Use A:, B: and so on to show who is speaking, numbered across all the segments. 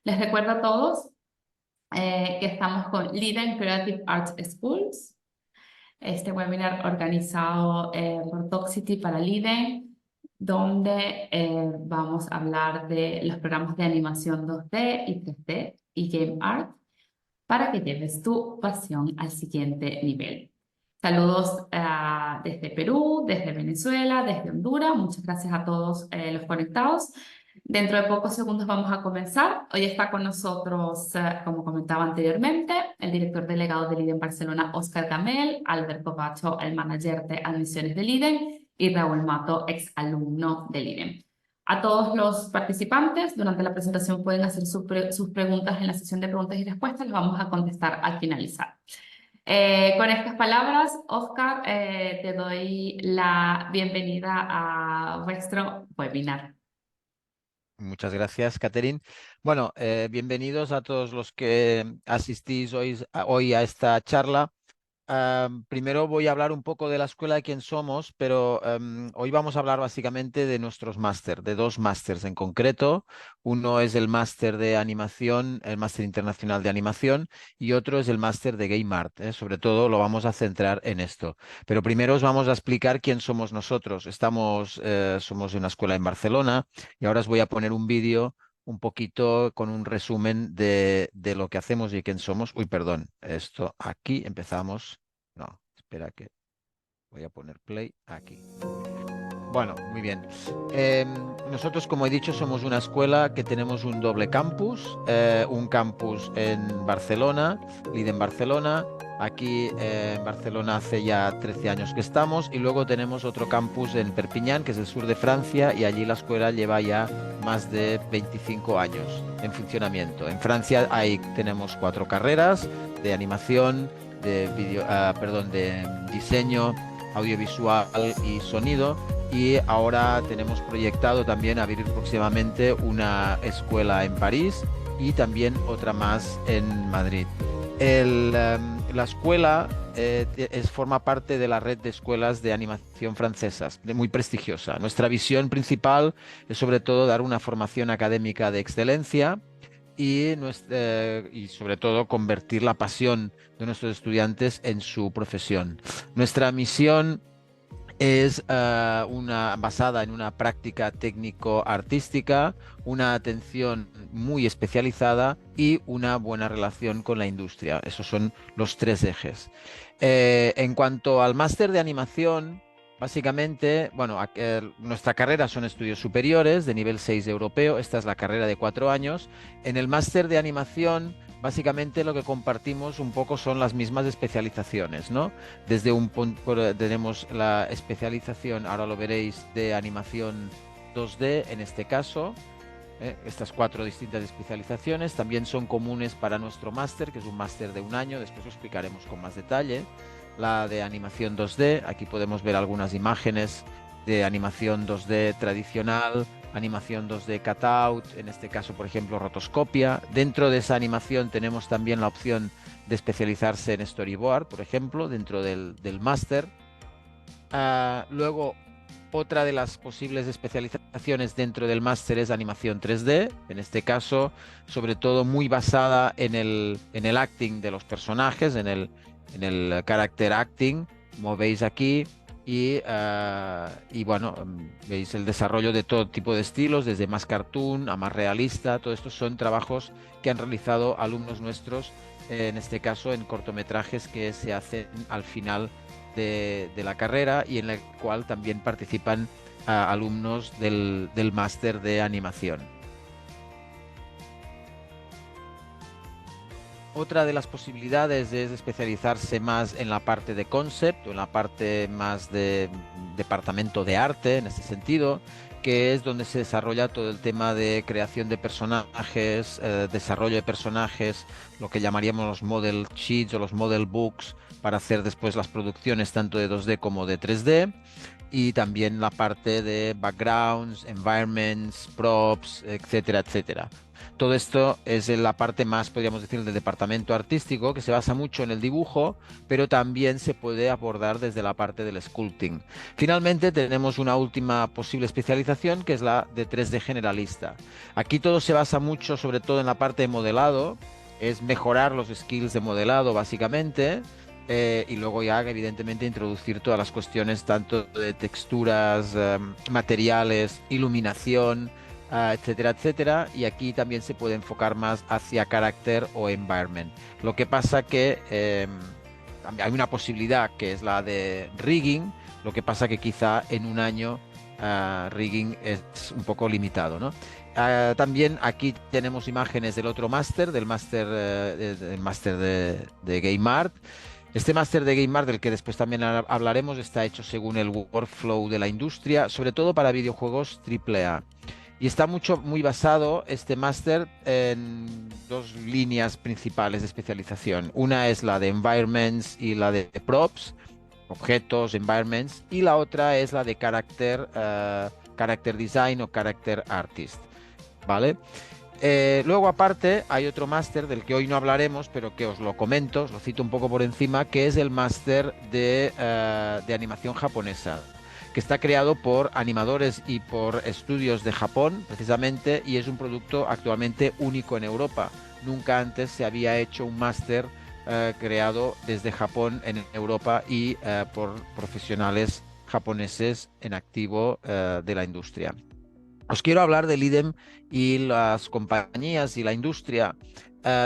A: Les recuerdo a todos que estamos con Leiden Creative Arts Schools, este webinar organizado por Toxity para Leiden, donde vamos a hablar de los programas de animación 2D y 3D y Game Art para que lleves tu pasión al siguiente nivel. Saludos desde Perú, desde Venezuela, desde Honduras. Muchas gracias a todos los conectados. Dentro de pocos segundos vamos a comenzar. Hoy está con nosotros, como comentaba anteriormente, el director delegado de LIDEN Barcelona, Óscar Gamel, Alberto Bacho, el manager de admisiones de LIDEN, y Raúl Mato, ex alumno de LIDEN. A todos los participantes, durante la presentación pueden hacer sus preguntas en la sesión de preguntas y respuestas, las vamos a contestar al finalizar. Con estas palabras, Óscar, te doy la bienvenida a vuestro webinar.
B: Muchas gracias, Catherine. Bueno, bienvenidos a todos los que asistís hoy a esta charla. Primero voy a hablar un poco de la escuela de quién somos, pero hoy vamos a hablar básicamente de nuestros máster, de dos másters en concreto. Uno es el máster de animación, el máster internacional de animación, y otro es el máster de Game Art. Sobre todo lo vamos a centrar en esto. Pero primero os vamos a explicar quién somos nosotros. Somos de una escuela en Barcelona y ahora os voy a poner un vídeo un poquito con un resumen de lo que hacemos y quién somos. Uy, perdón, esto aquí empezamos. No, espera que voy a poner play aquí. Bueno, muy bien. Nosotros, como he dicho, somos una escuela que tenemos un doble campus, un campus en Barcelona, LIDEN Barcelona. Aquí en Barcelona hace ya 13 años que estamos y luego tenemos otro campus en Perpiñán, que es el sur de Francia, y allí la escuela lleva ya más de 25 años en funcionamiento. En Francia tenemos 4 carreras de animación, de diseño, audiovisual y sonido. Y ahora tenemos proyectado también abrir próximamente una escuela en París y también otra más en Madrid. La escuela forma parte de la red de escuelas de animación francesas, muy prestigiosa. Nuestra visión principal es sobre todo dar una formación académica de excelencia y sobre todo convertir la pasión de nuestros estudiantes en su profesión. Nuestra misión es basada en una práctica técnico-artística, una atención muy especializada y una buena relación con la industria. Esos son los 3 ejes. En cuanto al máster de animación, básicamente, bueno, nuestra carrera son estudios superiores de nivel 6 europeo. Esta es la carrera de 4 años. En el máster de animación, básicamente lo que compartimos un poco son las mismas especializaciones, ¿no? Desde un punto tenemos la especialización, ahora lo veréis, de animación 2D en este caso. Estas 4 distintas especializaciones también son comunes para nuestro máster, que es un máster de 1 año, después lo explicaremos con más detalle. La de animación 2D, aquí podemos ver algunas imágenes de animación 2D tradicional, animación 2D cutout, en este caso, por ejemplo, rotoscopia. Dentro de esa animación tenemos también la opción de especializarse en storyboard, por ejemplo, dentro del máster. Luego, otra de las posibles especializaciones dentro del máster es animación 3D, en este caso, sobre todo muy basada en el acting de los personajes, en el character acting, como veis aquí. Y bueno, veis el desarrollo de todo tipo de estilos, desde más cartoon a más realista. Todo esto son trabajos que han realizado alumnos nuestros, en este caso en cortometrajes que se hacen al final de la carrera y en la cual también participan alumnos del máster de animación. Otra de las posibilidades es especializarse más en la parte de concept o en la parte más de departamento de arte, en este sentido, que es donde se desarrolla todo el tema de creación de personajes, desarrollo de personajes, lo que llamaríamos los model sheets o los model books, para hacer después las producciones tanto de 2D como de 3D. y también la parte de backgrounds, environments, props, etcétera, etcétera. Todo esto es en la parte más, podríamos decir, del departamento artístico, que se basa mucho en el dibujo, pero también se puede abordar desde la parte del sculpting. Finalmente, tenemos una última posible especialización, que es la de 3D generalista. Aquí todo se basa mucho, sobre todo en la parte de modelado, es mejorar los skills de modelado, básicamente. Y luego ya, evidentemente, introducir todas las cuestiones tanto de texturas, materiales, iluminación, etcétera, etcétera. Y aquí también se puede enfocar más hacia carácter o environment. Lo que pasa que hay una posibilidad que es la de rigging, lo que pasa que quizá en un año rigging es un poco limitado, ¿no? También aquí tenemos imágenes del otro máster, del máster de Game Art. Este máster de Game Art, del que después también hablaremos, está hecho según el workflow de la industria, sobre todo para videojuegos AAA. Y está muy basado este máster en dos líneas principales de especialización. Una es la de environments y la de props, objetos, environments, y la otra es la de character design o character artist, ¿vale? Luego, aparte, hay otro máster del que hoy no hablaremos, pero que os lo comento, os lo cito un poco por encima, que es el máster de animación japonesa, que está creado por animadores y por estudios de Japón, precisamente, y es un producto actualmente único en Europa. Nunca antes se había hecho un máster creado desde Japón en Europa y por profesionales japoneses en activo de la industria. Os quiero hablar del IDEM y las compañías y la industria.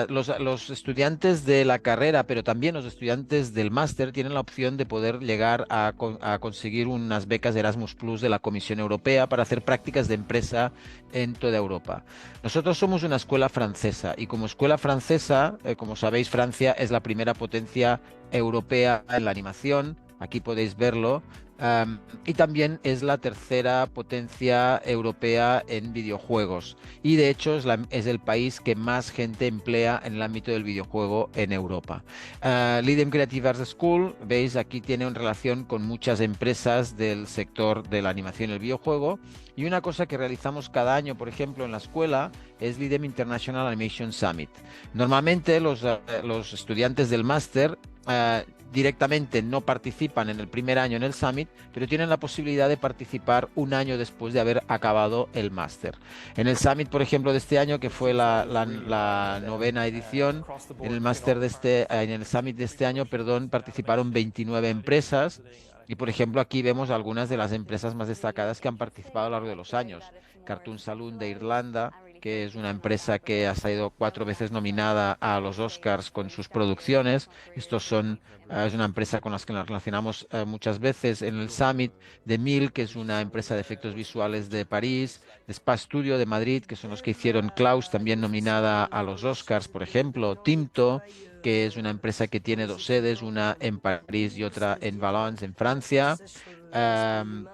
B: Los estudiantes de la carrera, pero también los estudiantes del máster, tienen la opción de poder llegar a conseguir unas becas Erasmus Plus de la Comisión Europea para hacer prácticas de empresa en toda Europa. Nosotros somos una escuela francesa y como escuela francesa, como sabéis, Francia es la primera potencia europea en la animación. Aquí podéis verlo. Y también es la tercera potencia europea en videojuegos. Y de hecho es el país que más gente emplea en el ámbito del videojuego en Europa. Lidem Creative Arts School, veis, aquí tiene una relación con muchas empresas del sector de la animación y el videojuego. Y una cosa que realizamos cada año, por ejemplo, en la escuela, es Lidem International Animation Summit. Normalmente los estudiantes del máster directamente no participan en el primer año en el Summit, pero tienen la posibilidad de participar un año después de haber acabado el máster. En el Summit, por ejemplo, de este año, que fue la novena edición, en el máster en el Summit de este año, perdón, participaron 29 empresas. Y por ejemplo, aquí vemos algunas de las empresas más destacadas que han participado a lo largo de los años. Cartoon Saloon de Irlanda, que es una empresa que ha sido 4 veces nominada a los Oscars con sus producciones. Es una empresa con la que nos relacionamos muchas veces en el Summit. De Mil, que es una empresa de efectos visuales de París. De Spa Studio de Madrid, que son los que hicieron Klaus, también nominada a los Oscars, por ejemplo. Tinto, que es una empresa que tiene dos sedes, una en París y otra en Valence, en Francia. Em,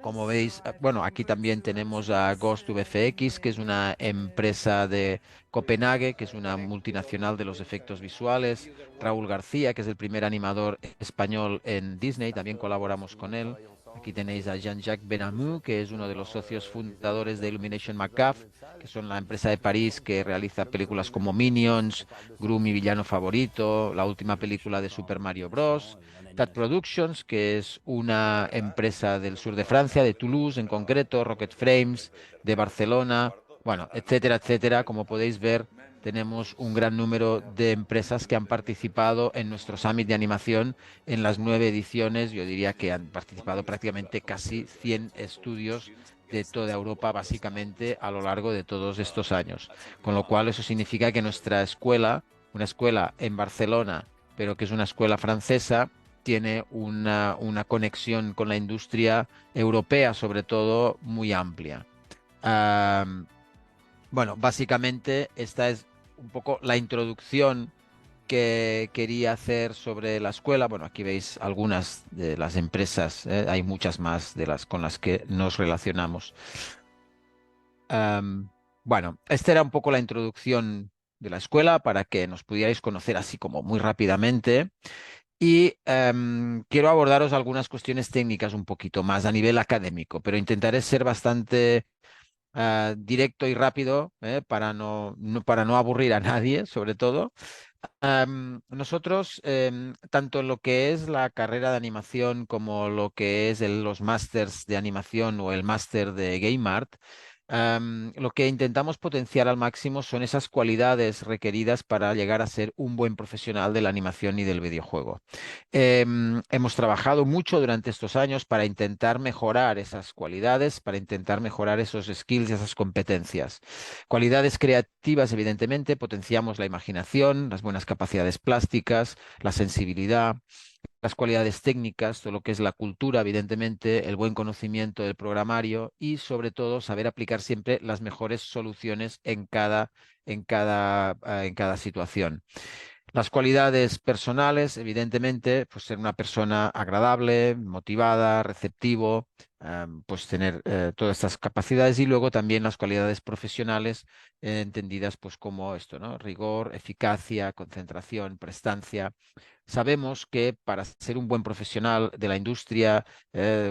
B: Como veis, bueno, aquí también tenemos a Ghost VFX, que es una empresa de Copenhague, que es una multinacional de los efectos visuales. Raúl García, que es el primer animador español en Disney, también colaboramos con él. Aquí tenéis a Jean-Jacques Benamou, que es uno de los socios fundadores de Illumination McGuff, que son la empresa de París que realiza películas como Minions, Gru, mi villano favorito, la última película de Super Mario Bros. Cat Productions, que es una empresa del sur de Francia, de Toulouse en concreto, Rocket Frames, de Barcelona, bueno, etcétera, etcétera. Como podéis ver, tenemos un gran número de empresas que han participado en nuestro Summit de animación en las 9 ediciones. Yo diría que han participado prácticamente casi 100 estudios de toda Europa, básicamente, a lo largo de todos estos años. Con lo cual, eso significa que nuestra escuela, una escuela en Barcelona, pero que es una escuela francesa, tiene una conexión con la industria europea, sobre todo, muy amplia. Am, bueno, básicamente esta es un poco la introducción que quería hacer sobre la escuela. Bueno, aquí veis algunas de las empresas, hay muchas más de las con las que nos relacionamos. Am, bueno, esta era un poco la introducción de la escuela para que nos pudierais conocer así como muy rápidamente. Y quiero abordaros algunas cuestiones técnicas un poquito más a nivel académico, pero intentaré ser bastante directo y rápido, para para no aburrir a nadie, sobre todo. Nosotros, tanto en lo que es la carrera de animación como lo que es los másters de animación o el máster de Game Art, lo que intentamos potenciar al máximo son esas cualidades requeridas para llegar a ser un buen profesional de la animación y del videojuego. Hemos trabajado mucho durante estos años para intentar mejorar esas cualidades, para intentar mejorar esos skills y esas competencias. Cualidades creativas, evidentemente, potenciamos la imaginación, las buenas capacidades plásticas, la sensibilidad, las cualidades técnicas, todo lo que es la cultura, evidentemente, el buen conocimiento del programario y, sobre todo, saber aplicar siempre las mejores soluciones en cada situación. Las cualidades personales, evidentemente, pues ser una persona agradable, motivada, receptivo, pues tener todas estas capacidades y luego también las cualidades profesionales, entendidas pues como esto, ¿no? Rigor, eficacia, concentración, prestancia. Sabemos que para ser un buen profesional de la industria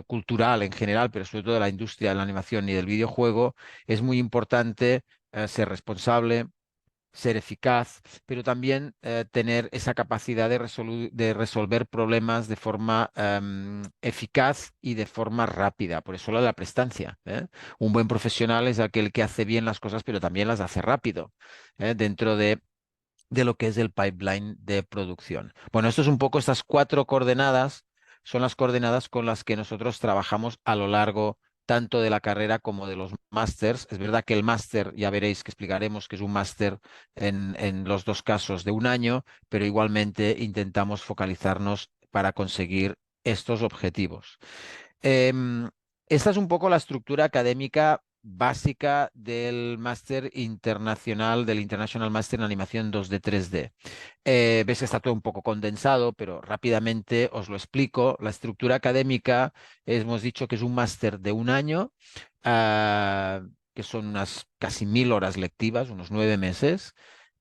B: cultural en general, pero sobre todo de la industria de la animación y del videojuego, es muy importante ser responsable, ser eficaz, pero también tener esa capacidad de resolver problemas de forma eficaz y de forma rápida. Por eso la prestancia. Un buen profesional es aquel que hace bien las cosas, pero también las hace rápido, dentro de lo que es el pipeline de producción. Bueno, esto es un poco, estas cuatro coordenadas son las coordenadas con las que nosotros trabajamos a lo largo tanto de la carrera como de los másters. Es verdad que el máster, ya veréis que explicaremos que es un máster en los dos casos de un año, pero igualmente intentamos focalizarnos para conseguir estos objetivos. Em, Esta es un poco la estructura académica básica del máster internacional, del International Master en Animación 2D 3D. Ves que está todo un poco condensado, pero rápidamente os lo explico. La estructura académica, hemos dicho que es un máster de un año, ah, que son unas casi 1000 horas lectivas, unos 9 meses.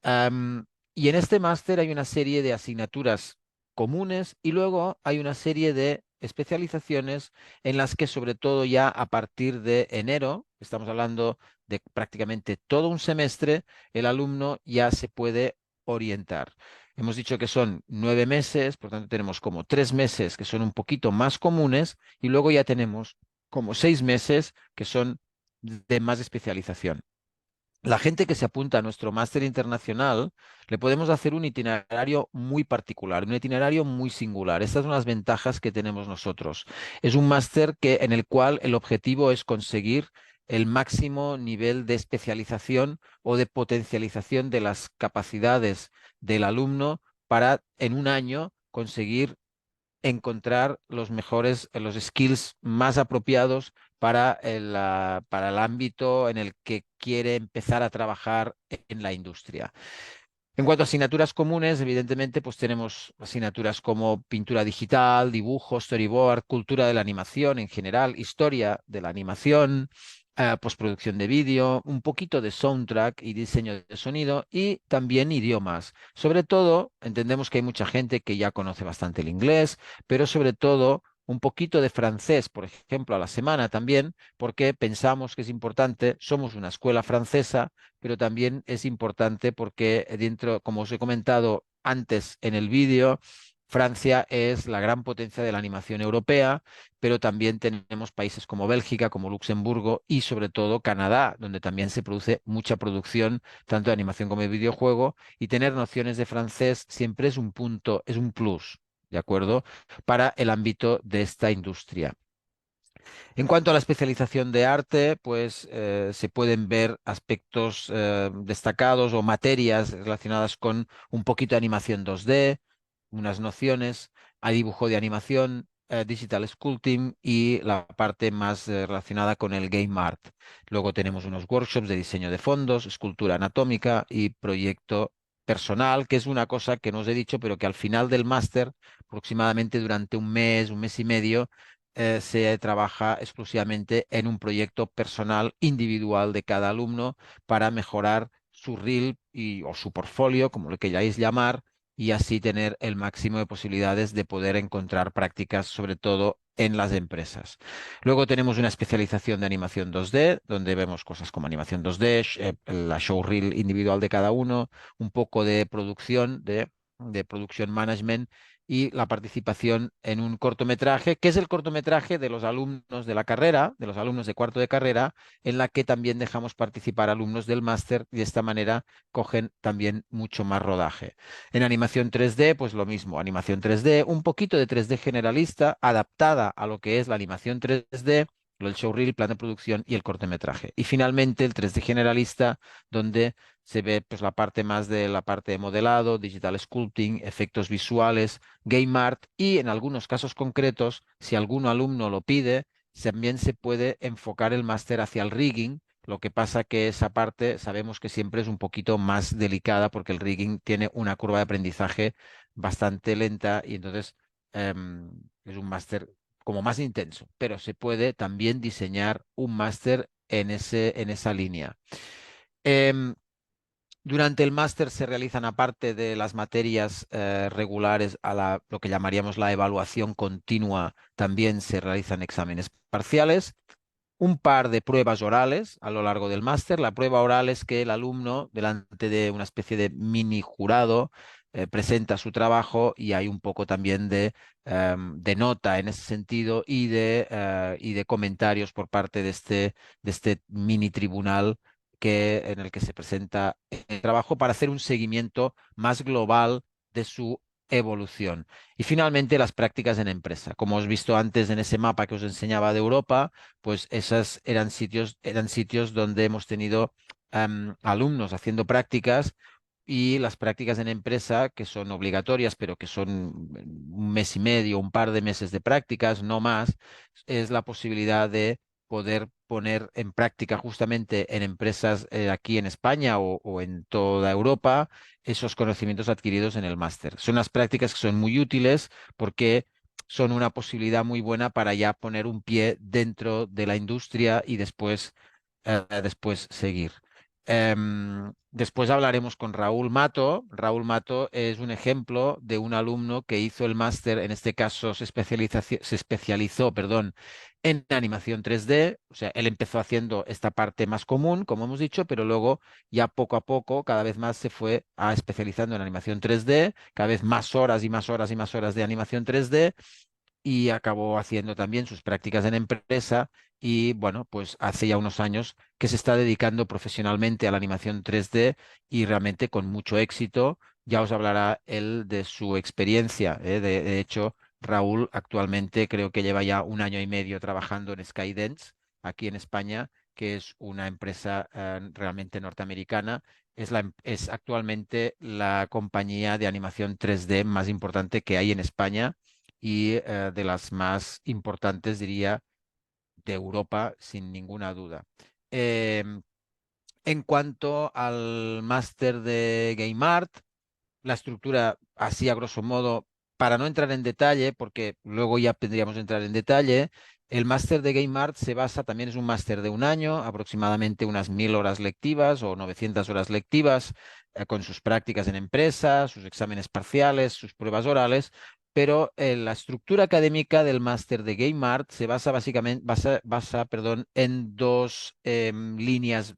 B: Am, y en este máster hay una serie de asignaturas comunes y luego hay una serie de especializaciones en las que sobre todo ya a partir de enero, estamos hablando de prácticamente todo un semestre, el alumno ya se puede orientar. Hemos dicho que son 9 meses, por tanto tenemos como 3 meses que son un poquito más comunes y luego ya tenemos como 6 meses que son de más especialización. La gente que se apunta a nuestro máster internacional, le podemos hacer un itinerario muy particular, un itinerario muy singular. Estas son las ventajas que tenemos nosotros. Es un máster en el cual el objetivo es conseguir el máximo nivel de especialización o de potencialización de las capacidades del alumno para en un año conseguir encontrar los mejores, los skills más apropiados para el ámbito en el que quiere empezar a trabajar en la industria. En cuanto a asignaturas comunes, evidentemente, pues tenemos asignaturas como pintura digital, dibujo, storyboard, cultura de la animación en general, historia de la animación, postproducción de vídeo, un poquito de soundtrack y diseño de sonido y también idiomas. Sobre todo, entendemos que hay mucha gente que ya conoce bastante el inglés, pero sobre todo un poquito de francés, por ejemplo, a la semana también, porque pensamos que es importante, somos una escuela francesa, pero también es importante porque dentro, como os he comentado antes en el vídeo, Francia es la gran potencia de la animación europea, pero también tenemos países como Bélgica, como Luxemburgo y sobre todo Canadá, donde también se produce mucha producción, tanto de animación como de videojuego, y tener nociones de francés siempre es un punto, es un plus, ¿de acuerdo? Para el ámbito de esta industria. En cuanto a la especialización de arte, pues se pueden ver aspectos destacados o materias relacionadas con un poquito de animación 2D, unas nociones, a dibujo de animación, digital sculpting y la parte más relacionada con el game art. Luego tenemos unos workshops de diseño de fondos, escultura anatómica y proyecto personal, que es una cosa que no os he dicho, pero que al final del máster, aproximadamente durante un mes y medio, se trabaja exclusivamente en un proyecto personal individual de cada alumno para mejorar su reel o su portfolio, como lo queráis llamar, y así tener el máximo de posibilidades de poder encontrar prácticas, sobre todo en las empresas. Luego tenemos una especialización de animación 2D, donde vemos cosas como animación 2D, la showreel individual de cada uno, un poco de producción, de production management y la participación en un cortometraje, que es el cortometraje de los alumnos de la carrera, de los alumnos de cuarto de carrera, en la que también dejamos participar alumnos del máster y de esta manera cogen también mucho más rodaje. En animación 3D, pues lo mismo, animación 3D, un poquito de 3D generalista, adaptada a lo que es la animación 3D, el showreel, plan de producción y el cortometraje. Y finalmente el 3D generalista, donde se ve pues la parte más de la parte de modelado, digital sculpting, efectos visuales, game art y en algunos casos concretos, si algún alumno lo pide, también se puede enfocar el máster hacia el rigging. Lo que pasa que esa parte sabemos que siempre es un poquito más delicada porque el rigging tiene una curva de aprendizaje bastante lenta y entonces es un máster como más intenso, pero se puede también diseñar un máster en esa línea. Em, Durante el máster se realizan, aparte de las materias regulares, lo que llamaríamos la evaluación continua, también se realizan exámenes parciales, un par de pruebas orales a lo largo del máster. La prueba oral es que el alumno, delante de una especie de mini jurado, presenta su trabajo y hay un poco también de nota en ese sentido y de comentarios por parte de este mini tribunal en el que se presenta el trabajo para hacer un seguimiento más global de su evolución. Y finalmente las prácticas en empresa. Como os visto antes en ese mapa que os enseñaba de Europa, pues esas eran sitios donde hemos tenido alumnos haciendo prácticas y las prácticas en empresa que son obligatorias, pero que son un mes y medio, un par de meses de prácticas, no más, es la posibilidad de poder poner en práctica justamente en empresas aquí en España o en toda Europa esos conocimientos adquiridos en el máster. Son unas prácticas que son muy útiles porque son una posibilidad muy buena para ya poner un pie dentro de la industria y después seguir. Después hablaremos con Raúl Mato. Raúl Mato es un ejemplo de un alumno que hizo el máster, en este caso se especializó, perdón, en animación 3D. O sea, él empezó haciendo esta parte más común, como hemos dicho, pero luego ya poco a poco, cada vez más se fue especializando en animación 3D, cada vez más horas y más horas y más horas de animación 3D y acabó haciendo también sus prácticas en empresa y bueno, pues hace ya unos años que se está dedicando profesionalmente a la animación 3D y realmente con mucho éxito. Ya os hablará él de su experiencia. De hecho, Raúl actualmente creo que lleva ya un año y medio trabajando en Skydance aquí en España, que es una empresa realmente norteamericana. Es actualmente la compañía de animación 3D más importante que hay en España y de las más importantes, diría, de Europa, sin ninguna duda. Em, en cuanto al máster de Game Art, la estructura así a grosso modo, para no entrar en detalle, porque luego ya tendríamos que entrar en detalle, el máster de Game Art se basa, también es un máster de un año, aproximadamente unas 1000 horas lectivas o 900 horas lectivas, con sus prácticas en empresa, sus exámenes parciales, sus pruebas orales, pero la estructura académica del máster de Game Art se basa básicamente, perdón, en dos líneas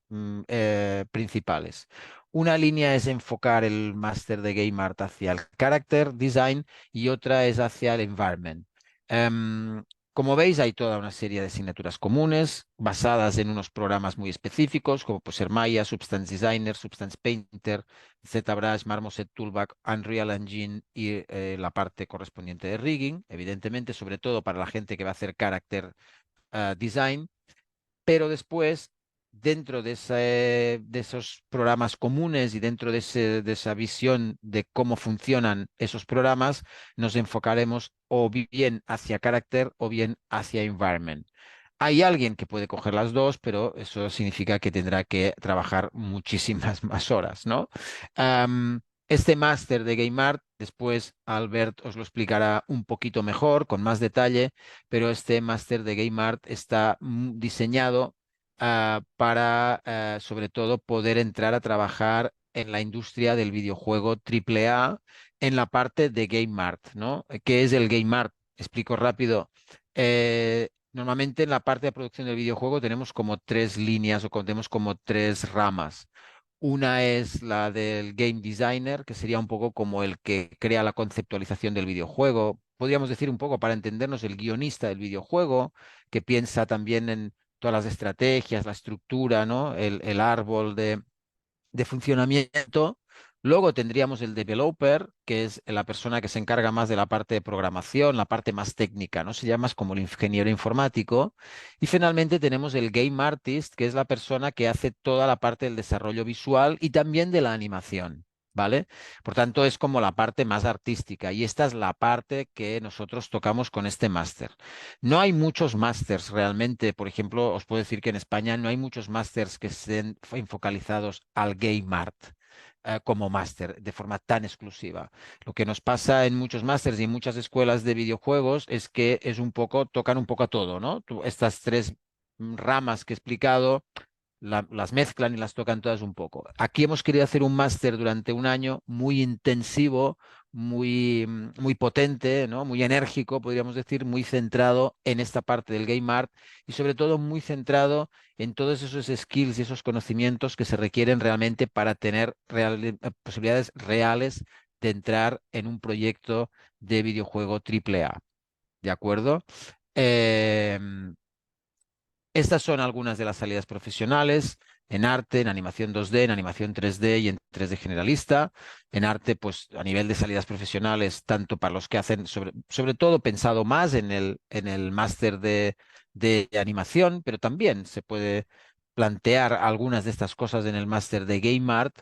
B: principales. Una línea es enfocar el máster de Game Art hacia el character design y otra es hacia el environment. Em, Como veis, hay toda una serie de asignaturas comunes basadas en unos programas muy específicos, como puede ser Maya, Substance Designer, Substance Painter, ZBrush, Marmoset Toolbag, Unreal Engine y la parte correspondiente de rigging, evidentemente, sobre todo para la gente que va a hacer character design, pero después, dentro de esos programas comunes y dentro de esa visión de cómo funcionan esos programas, nos enfocaremos o bien hacia carácter o bien hacia environment. Hay alguien que puede coger las dos, pero eso significa que tendrá que trabajar muchísimas más horas, ¿no? Este máster de Game Art, después Albert os lo explicará un poquito mejor, con más detalle, pero este máster de Game Art está diseñado para, sobre todo, poder entrar a trabajar en la industria del videojuego AAA en la parte de Game Art, ¿no? ¿Qué es el Game Art? Explico rápido. Normalmente en la parte de producción del videojuego tenemos como tres líneas o tenemos como tres ramas. Una es la del game designer, que sería un poco como el que crea la conceptualización del videojuego. Podríamos decir un poco, para entendernos, el guionista del videojuego, que piensa también en todas las estrategias, la estructura, ¿no? El árbol de funcionamiento. Luego tendríamos el developer, que es la persona que se encarga más de la parte de programación, la parte más técnica, ¿no? Se llama más como el ingeniero informático. Y finalmente tenemos el game artist, que es la persona que hace toda la parte del desarrollo visual y también de la animación. ¿Vale? Por tanto, es como la parte más artística y esta es la parte que nosotros tocamos con este máster. No hay muchos másters realmente. Por ejemplo, os puedo decir que en España no hay muchos másters que estén enfocalizados al game art como máster de forma tan exclusiva. Lo que nos pasa en muchos másters y en muchas escuelas de videojuegos es que es un poco, tocan un poco a todo, ¿no? Estas tres ramas que he explicado las mezclan y las tocan todas un poco. Aquí hemos querido hacer un máster durante un año muy intensivo, muy potente, ¿no? Muy enérgico, podríamos decir, muy centrado en esta parte del game art y sobre todo muy centrado en todos esos skills y esos conocimientos que se requieren realmente para tener posibilidades reales de entrar en un proyecto de videojuego triple A. ¿De acuerdo? Em, Estas son algunas de las salidas profesionales en arte, en animación 2D, en animación 3D y en 3D generalista. En arte, pues a nivel de salidas profesionales, tanto para los que hacen, sobre todo pensado más en el máster de animación, pero también se puede plantear algunas de estas cosas en el máster de Game Art.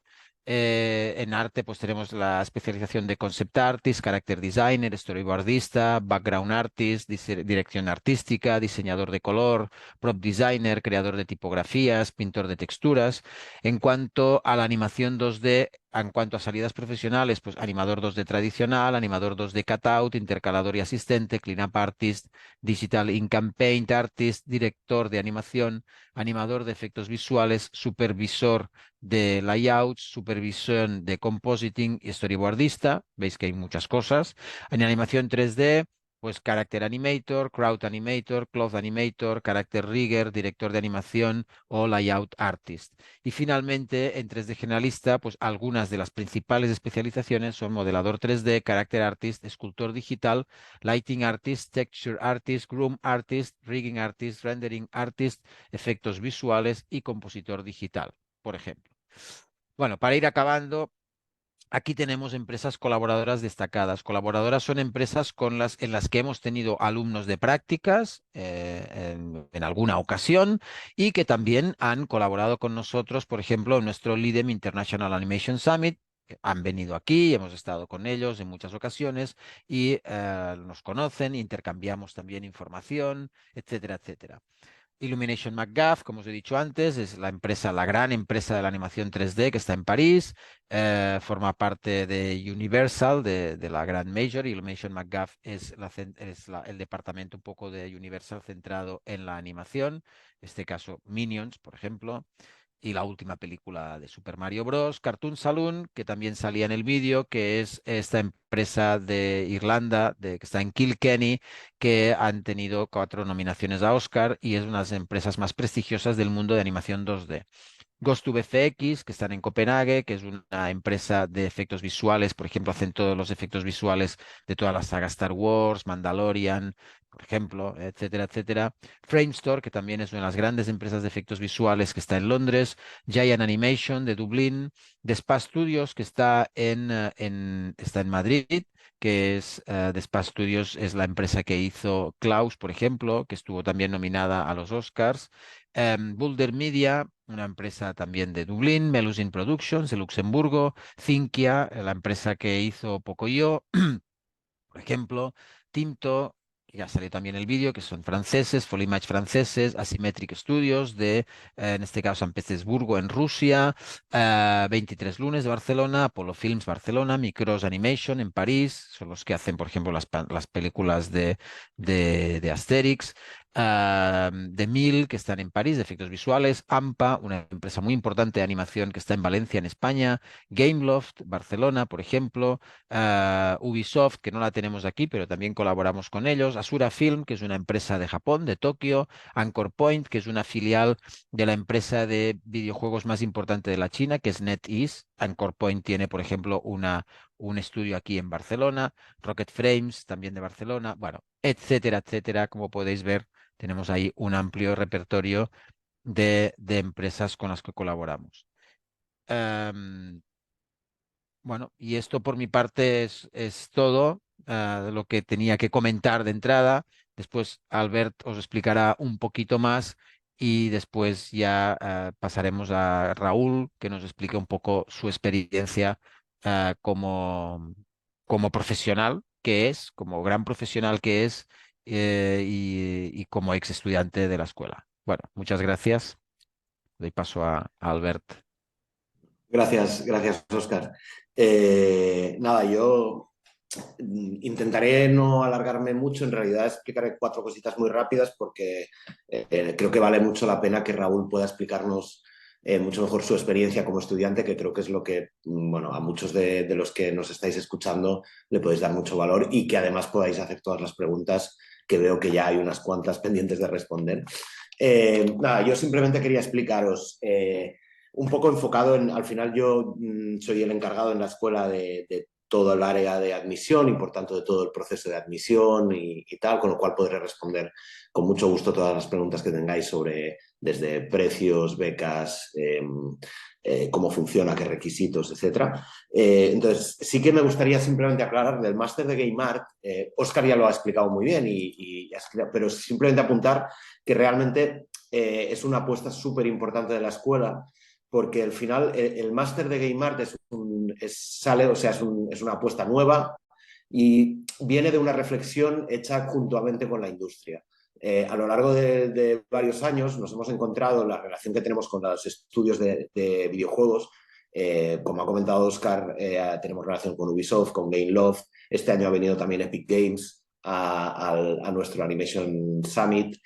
B: En arte, pues tenemos la especialización de concept artist, character designer, storyboardista, background artist, dirección artística, diseñador de color, prop designer, creador de tipografías, pintor de texturas. En cuanto a la animación 2D, en cuanto a salidas profesionales, pues animador 2D tradicional, animador 2D cutout, intercalador y asistente, cleanup artist, digital ink and paint artist, director de animación, animador de efectos visuales, supervisor de layouts, supervisión de compositing y storyboardista. Veis que hay muchas cosas. En animación 3D, pues Character Animator, Crowd Animator, Cloth Animator, Character Rigger, director de animación o Layout Artist. Y finalmente, en 3D generalista, pues algunas de las principales especializaciones son modelador 3D, Character Artist, escultor digital, Lighting Artist, Texture Artist, Groom Artist, Rigging Artist, Rendering Artist, efectos visuales y compositor digital, por ejemplo. Bueno, para ir acabando, aquí tenemos empresas colaboradoras destacadas. Colaboradoras son empresas en las que hemos tenido alumnos de prácticas en alguna ocasión y que también han colaborado con nosotros, por ejemplo, en nuestro LIDEM International Animation Summit. Han venido aquí, hemos estado con ellos en muchas ocasiones y nos conocen, intercambiamos también información, etcétera, etcétera. Illumination McGuff, como os he dicho antes, es la empresa, la gran empresa de la animación 3D que está en París, forma parte de Universal, de la gran Major. Illumination McGuff es, el departamento un poco de Universal centrado en la animación, en este caso Minions, por ejemplo y la última película de Super Mario Bros. Cartoon Saloon, que también salía en el vídeo, que es esta empresa de Irlanda, que está en Kilkenny, que han tenido 4 nominaciones a Oscar y es una de las empresas más prestigiosas del mundo de animación 2D. Ghost to VFX, que están en Copenhague, que es una empresa de efectos visuales, por ejemplo, hacen todos los efectos visuales de toda la saga Star Wars, Mandalorian, por ejemplo, etcétera, etcétera. Framestore, que también es una de las grandes empresas de efectos visuales que está en Londres. Giant Animation de Dublín. Despa Studios, que está en Madrid, que es Despa Studios, es la empresa que hizo Klaus, por ejemplo, que estuvo también nominada a los Oscars. Boulder Media, una empresa también de Dublín, Melusine Productions de Luxemburgo, Zinkia, la empresa que hizo Pocoyo, por ejemplo, Tinto, que ya salió también el vídeo, que son franceses, Folimage franceses, Asymmetric Studios en este caso, San Petersburgo, en Rusia, 23 Lunes de Barcelona, Apollo Films Barcelona, Micros Animation en París, son los que hacen, por ejemplo, las películas de Asterix, de Mil, que están en París, de efectos visuales, AMPA, una empresa muy importante de animación que está en Valencia, en España, Gameloft, Barcelona, por ejemplo, Ubisoft, que no la tenemos aquí, pero también colaboramos con ellos, Asura Film, que es una empresa de Japón, de Tokio, Anchor Point, que es una filial de la empresa de videojuegos más importante de la China, que es NetEase. Anchor Point tiene, por ejemplo, un estudio aquí en Barcelona, Rocket Frames, también de Barcelona, bueno, etcétera, etcétera. Como podéis ver, tenemos ahí un amplio repertorio de empresas con las que colaboramos. Em, bueno, y esto por mi parte es todo lo que tenía que comentar de entrada. Después Albert os explicará un poquito más y después ya pasaremos a Raúl, que nos explique un poco su experiencia como profesional que es, como gran profesional que es y como ex estudiante de la escuela. Bueno, muchas gracias. Doy paso a Albert.
C: Gracias, gracias, Oscar. Nada, yo intentaré no alargarme mucho, en realidad explicaré 4 cositas muy rápidas porque creo que vale mucho la pena que Raúl pueda explicarnos mucho mejor su experiencia como estudiante, que creo que es lo que, bueno, a muchos de los que nos estáis escuchando le podéis dar mucho valor y que además podáis hacer todas las preguntas, que veo que ya hay unas cuantas pendientes de responder. Nada, yo simplemente quería explicaros un poco enfocado en, al final yo soy el encargado en la escuela de todo el área de admisión y por tanto de todo el proceso de admisión y tal, con lo cual podré responder con mucho gusto todas las preguntas que tengáis sobre desde precios, becas, cómo funciona, qué requisitos, etcétera. Entonces, sí que me gustaría simplemente aclarar del máster de Game Art, Oscar ya lo ha explicado muy bien, pero simplemente apuntar que realmente es una apuesta súper importante de la escuela porque al final el máster de Game Art es una apuesta nueva y viene de una reflexión hecha juntamente con la industria. A lo largo de varios años nos hemos encontrado la relación que tenemos con los estudios de videojuegos. Como ha comentado Oscar, tenemos relación con Ubisoft, con Gameloft. Este año ha venido también Epic Games a nuestro Animation Summit.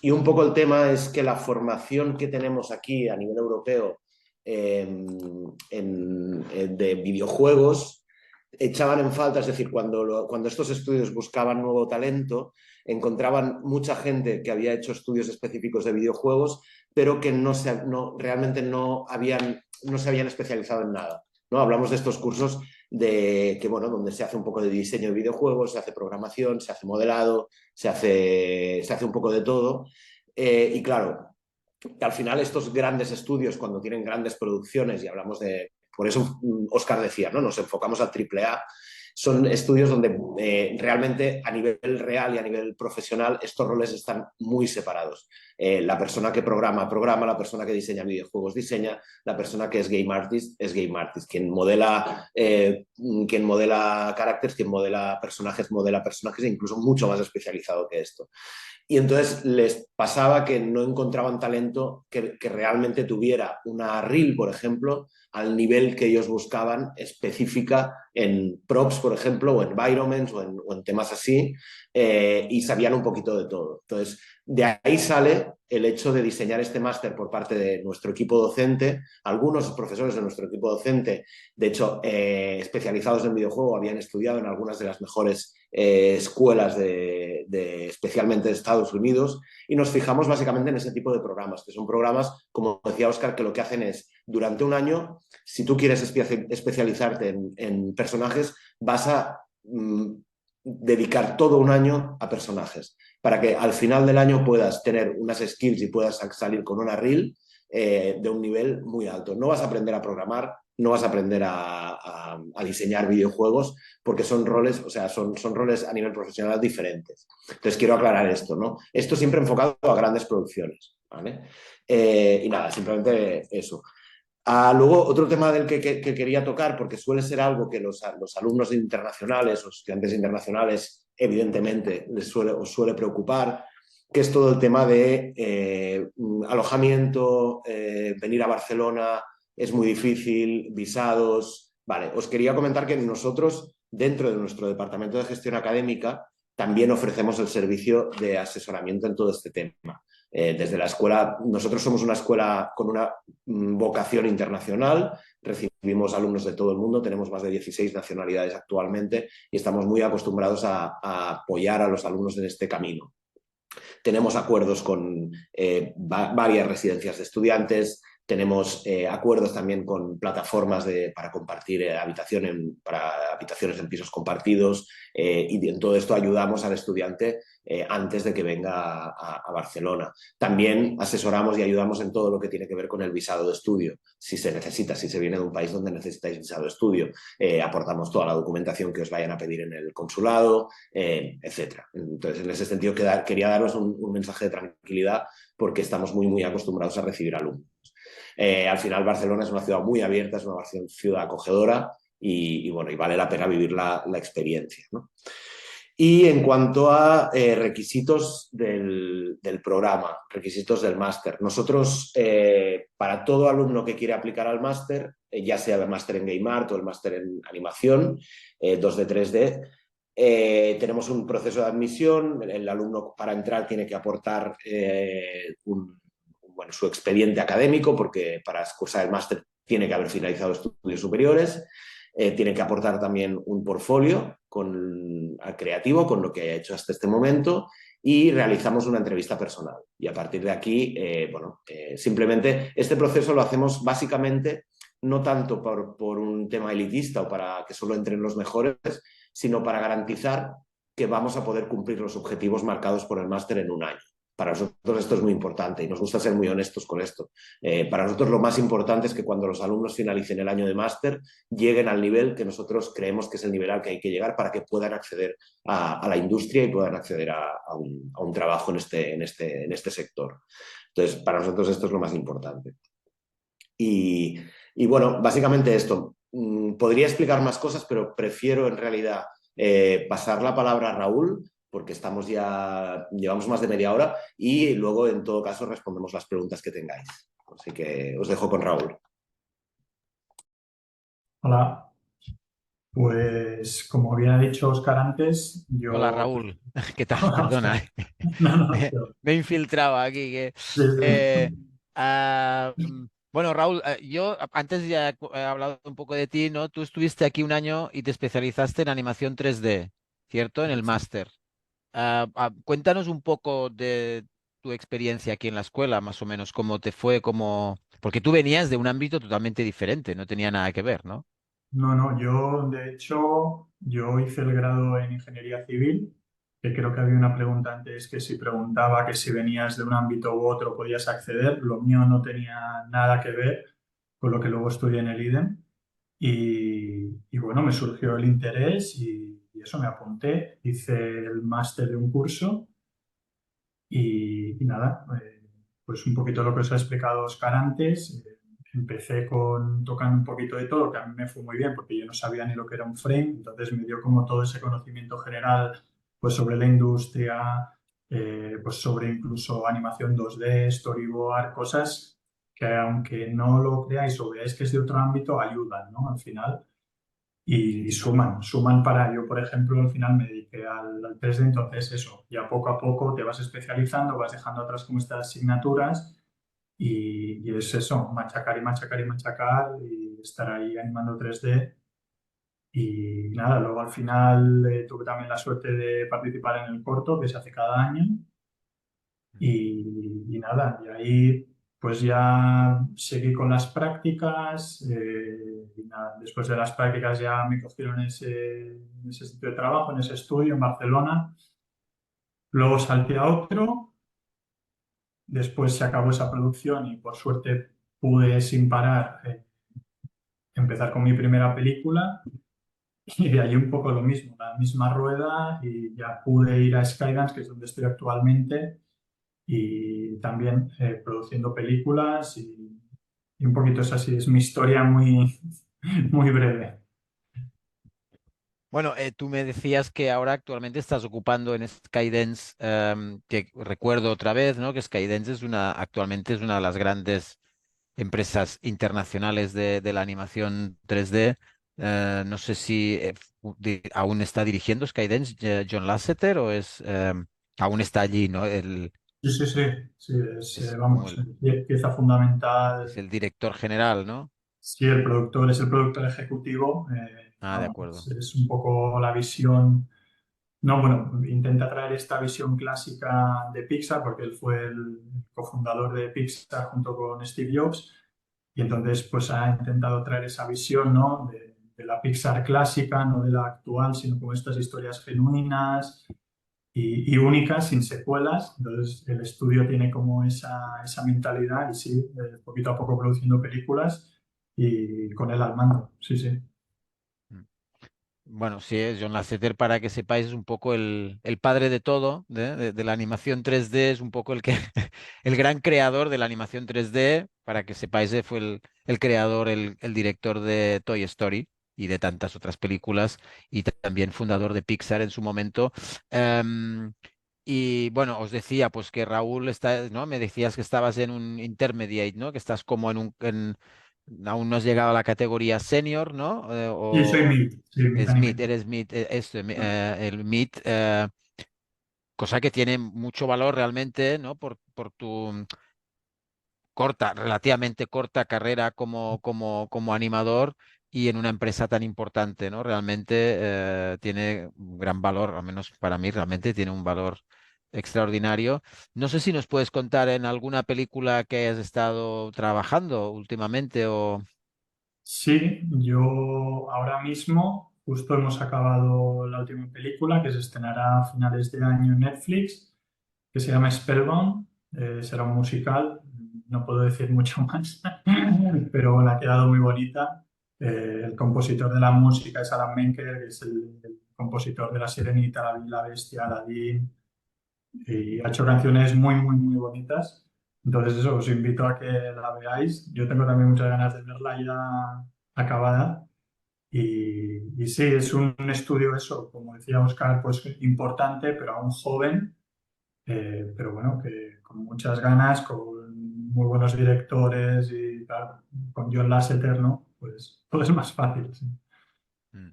C: Y un poco el tema es que la formación que tenemos aquí a nivel europeo de videojuegos echaban en falta, es decir, cuando estos estudios buscaban nuevo talento, encontraban mucha gente que había hecho estudios específicos de videojuegos, pero que realmente no se habían especializado en nada, ¿no? Hablamos de estos cursos bueno, donde se hace un poco de diseño de videojuegos, se hace programación, se hace modelado, se hace un poco de todo. Y claro, que al final estos grandes estudios, cuando tienen grandes producciones, y hablamos de, por eso Oscar decía, ¿no? Nos enfocamos al AAA, son estudios donde realmente a nivel real y a nivel profesional estos roles están muy separados. La persona que programa, la persona que diseña videojuegos diseña, la persona que es game artist, quien modela caracteres, quien modela personajes, e incluso mucho más especializado que esto. Y entonces les pasaba que no encontraban talento que realmente tuviera una reel, por ejemplo, al nivel que ellos buscaban, específica en props, por ejemplo, o environments, o en temas así, y sabían un poquito de todo. Entonces, de ahí sale el hecho de diseñar este máster por parte de nuestro equipo docente. Algunos profesores de nuestro equipo docente, de hecho, especializados en videojuego, habían estudiado en algunas de las mejores escuelas especialmente de Estados Unidos, y nos fijamos básicamente en ese tipo de programas, que son programas, como decía Oscar, que lo que hacen es, durante un año, si tú quieres especializarte en personajes, vas a dedicar todo un año a personajes, para que al final del año puedas tener unas skills y puedas salir con una reel de un nivel muy alto. No vas a aprender a programar, no vas a aprender a diseñar videojuegos, porque son roles, o sea, son roles a nivel profesional diferentes. Entonces quiero aclarar esto, ¿no? Esto siempre enfocado a grandes producciones, ¿vale? Y nada, simplemente eso. Luego, otro tema del que quería tocar, porque suele ser algo que los alumnos internacionales o estudiantes internacionales, evidentemente, os suele preocupar, que es todo el tema de alojamiento, venir a Barcelona es muy difícil, visados. Vale, os quería comentar que nosotros, dentro de nuestro departamento de gestión académica, también ofrecemos el servicio de asesoramiento en todo este tema. Desde la escuela, nosotros somos una escuela con una vocación internacional, recibimos alumnos de todo el mundo, tenemos más de 16 nacionalidades actualmente y estamos muy acostumbrados a apoyar a los alumnos en este camino. Tenemos acuerdos con varias residencias de estudiantes, tenemos acuerdos también con plataformas para compartir para habitaciones en pisos compartidos y en todo esto ayudamos al estudiante antes de que venga a Barcelona. También asesoramos y ayudamos en todo lo que tiene que ver con el visado de estudio. Si se necesita, si se viene de un país donde necesitáis visado de estudio, aportamos toda la documentación que os vayan a pedir en el consulado, etc. Entonces, en ese sentido, quería daros un mensaje de tranquilidad porque estamos muy acostumbrados a recibir alumnos. Al final Barcelona es una ciudad muy abierta, es una ciudad acogedora y vale la pena vivir la experiencia, ¿no? Y en cuanto a requisitos del programa, requisitos del máster, nosotros para todo alumno que quiere aplicar al máster, ya sea el máster en Game Art o el máster en animación 2D, 3D, tenemos un proceso de admisión. El alumno para entrar tiene que aportar su expediente académico, porque para cursar el máster tiene que haber finalizado estudios superiores. Tiene que aportar también un portfolio creativo con lo que haya hecho hasta este momento y realizamos una entrevista personal. Y a partir de aquí, simplemente este proceso lo hacemos básicamente no tanto por un tema elitista o para que solo entren los mejores, sino para garantizar que vamos a poder cumplir los objetivos marcados por el máster en un año. Para nosotros esto es muy importante y nos gusta ser muy honestos con esto. Para nosotros lo más importante es que cuando los alumnos finalicen el año de máster lleguen al nivel que nosotros creemos que es el nivel al que hay que llegar para que puedan acceder a la industria y puedan acceder a un trabajo en este sector. Entonces, para nosotros esto es lo más importante. Y bueno, básicamente esto. Podría explicar más cosas, pero prefiero en realidad pasar la palabra a Raúl, porque llevamos más de media hora y luego en todo caso respondemos las preguntas que tengáis. Así que os dejo con Raúl.
D: Hola, pues como bien ha dicho Óscar antes, yo...
B: Hola Raúl, ¿qué tal?
D: Hola,
B: Perdona,
D: Óscar. No,
B: me he infiltrado aquí.
D: sí, sí.
B: Bueno, Raúl, yo antes ya he hablado un poco de ti, ¿no? Tú estuviste aquí un año y te especializaste en animación 3D, ¿cierto? En el máster. Cuéntanos un poco de tu experiencia aquí en la escuela, más o menos, cómo te fue, porque tú venías de un ámbito totalmente diferente, no tenía nada que ver, ¿no?
D: No, yo de hecho, yo hice el grado en Ingeniería Civil, que creo que había una pregunta antes que si preguntaba que si venías de un ámbito u otro podías acceder. Lo mío no tenía nada que ver con lo que luego estudié en el IDEM y bueno, me surgió el interés y eso me apunté, hice el máster de un curso y nada, pues un poquito lo que os ha explicado Oscar antes. Empecé tocando un poquito de todo, que a mí me fue muy bien porque yo no sabía ni lo que era un frame, entonces me dio como todo ese conocimiento general pues sobre la industria, pues sobre incluso animación 2D, storyboard, cosas que aunque no lo creáis o veáis que es de otro ámbito, ayudan, ¿no? Al final y suman para, yo por ejemplo al final me dediqué al 3D, entonces eso, ya poco a poco te vas especializando, vas dejando atrás como estas asignaturas y es eso, machacar y machacar y machacar y estar ahí animando 3D y nada, luego al final tuve también la suerte de participar en el corto que se hace cada año y nada, y ahí pues ya seguí con las prácticas y nada, después de las prácticas ya me cogieron en ese sitio de trabajo, en ese estudio en Barcelona. Luego salté a otro, después se acabó esa producción y por suerte pude sin parar empezar con mi primera película y de ahí un poco lo mismo, la misma rueda y ya pude ir a Skydance, que es donde estoy actualmente y también produciendo películas y un poquito es así, es mi historia muy, muy breve.
B: Bueno, tú me decías que ahora actualmente estás ocupando en Skydance, que recuerdo otra vez, ¿no? Que Skydance actualmente es una de las grandes empresas internacionales de la animación 3D. No sé si ¿Aún está dirigiendo Skydance John Lasseter o aún está allí, ¿no?
D: Sí, sí, sí, sí,
B: Es como
D: vamos, pieza
B: es
D: fundamental.
B: el director general, ¿no?
D: Sí, el productor es el productor ejecutivo.
B: Ah, de
D: Vamos,
B: acuerdo.
D: es un poco la visión. No, bueno, intenta traer esta visión clásica de Pixar porque él fue el cofundador de Pixar junto con Steve Jobs y entonces pues ha intentado traer esa visión, ¿no? de la Pixar clásica, no de la actual, sino como estas historias genuinas y únicas, sin secuelas. Entonces el estudio tiene como esa mentalidad y sí, poquito a poco produciendo películas y con él al mando. Sí, sí.
B: Mm. Bueno, sí, es John Lasseter, para que sepáis, es un poco el padre de todo, de la animación 3D, es un poco el que el gran creador de la animación 3D, para que sepáis, fue el creador, el director de Toy Story y de tantas otras películas, y también fundador de Pixar en su momento. Em, y bueno, os decía pues que Raúl está, ¿no? Me decías que estabas en un intermediate, ¿no? Que estás como aún no has llegado a la categoría senior, ¿no?
D: Sí, soy
B: O
D: Mid, sí, Mid
B: es mid,
D: Animator.
B: eres mid, el mid, cosa que tiene mucho valor realmente, ¿no? Por tu relativamente corta carrera como animador y en una empresa tan importante, ¿no? Realmente tiene un gran valor, al menos para mí realmente tiene un valor extraordinario. No sé si nos puedes contar en alguna película que hayas estado trabajando últimamente o...
D: Sí, yo ahora mismo justo hemos acabado la última película que se estrenará a finales de año en Netflix, que se llama Spellbound. Será un musical, no puedo decir mucho más, pero bueno, ha quedado muy bonita. El compositor de la música es Alan Menker, que es el compositor de La Sirenita, La Bella y la Bestia, Aladdin, y ha hecho canciones muy, muy, muy bonitas. Entonces eso, os invito a que la veáis. Yo tengo también muchas ganas de verla ya acabada. Y sí, es un estudio eso, como decía Oscar, pues importante, pero aún joven, pero bueno, que con muchas ganas, con muy buenos directores y claro, con John Lasseter, ¿no? Pues todo es más fácil, sí.
B: Mm.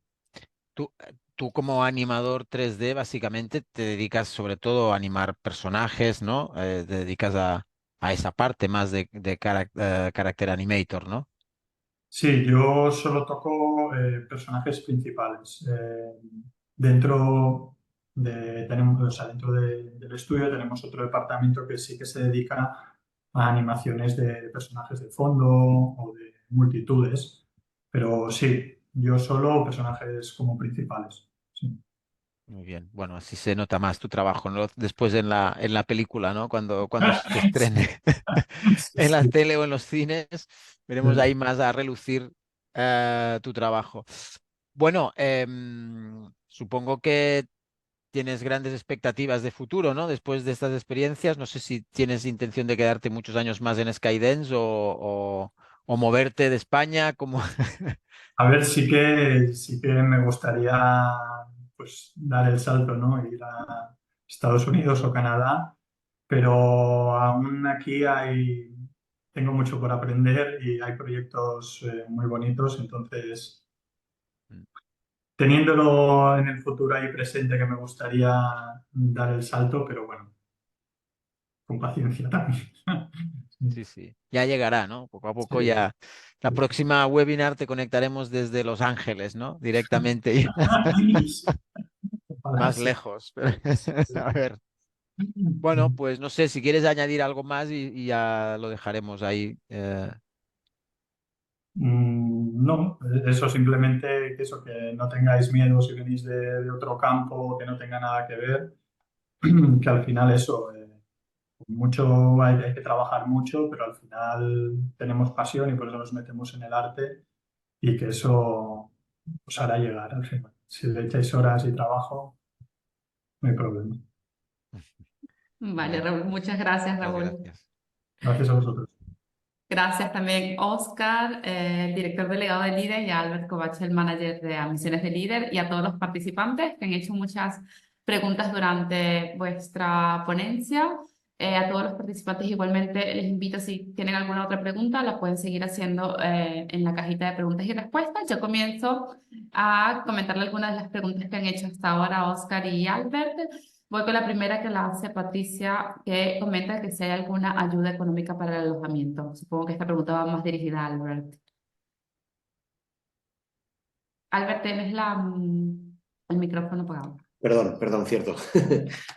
B: Tú como animador 3D básicamente te dedicas sobre todo a animar personajes, ¿no? Te dedicas a esa parte más de character animator, ¿no?
D: Sí, yo solo toco personajes principales. Dentro o sea, del estudio tenemos otro departamento que sí que se dedica a animaciones de personajes de fondo o de multitudes. Pero sí, yo solo personajes como principales. Sí.
B: Muy bien. Bueno, así se nota más tu trabajo, ¿no? Después en la película, ¿no? Cuando se estrene
D: Sí,
B: en la
D: sí,
B: tele o en los cines, veremos ahí
D: sí.
B: más a relucir tu trabajo. Bueno, supongo que tienes grandes expectativas de futuro, ¿no? Después de estas experiencias, no sé si tienes intención de quedarte muchos años más en Skydance o moverte de España, como...
D: A ver, sí que me gustaría pues dar el salto, ¿no? Ir a Estados Unidos o Canadá, pero aún aquí tengo mucho por aprender y hay proyectos muy bonitos, entonces teniéndolo en el futuro ahí presente que me gustaría dar el salto, pero bueno, con paciencia también.
B: Sí, sí, ya llegará, ¿no? Poco a poco
D: Sí.
B: ya. La próxima webinar te conectaremos desde Los Ángeles, ¿no? Directamente,
D: Ojalá
B: más
D: sí.
B: lejos. A ver. Bueno, pues no sé, si quieres añadir algo más y ya lo dejaremos ahí.
D: No, eso simplemente que eso, que no tengáis miedo si venís de otro campo que no tenga nada que ver, que al final eso, mucho hay que trabajar mucho, pero al final tenemos pasión y por eso nos metemos en el arte y que eso os hará llegar al final. Si le echáis horas y trabajo, no hay problema.
B: Muy
A: Vale,
B: bien,
A: Raúl, muchas gracias,
B: muchas
A: Raúl.
B: gracias.
D: Gracias a vosotros.
A: Gracias también, Oscar, director delegado de Líder, y a Albert Kovac, el manager de Misiones de Líder, y a todos los participantes que han hecho muchas preguntas durante vuestra ponencia. A todos los participantes igualmente les invito, si tienen alguna otra pregunta, la pueden seguir haciendo en la cajita de preguntas y respuestas. Yo comienzo a comentarle algunas de las preguntas que han hecho hasta ahora Oscar y Albert. Voy con la primera, que la hace Patricia, que comenta que si hay alguna ayuda económica para el alojamiento. Supongo que esta pregunta va más dirigida a Albert. Albert, tienes el micrófono apagado.
C: Perdón, cierto.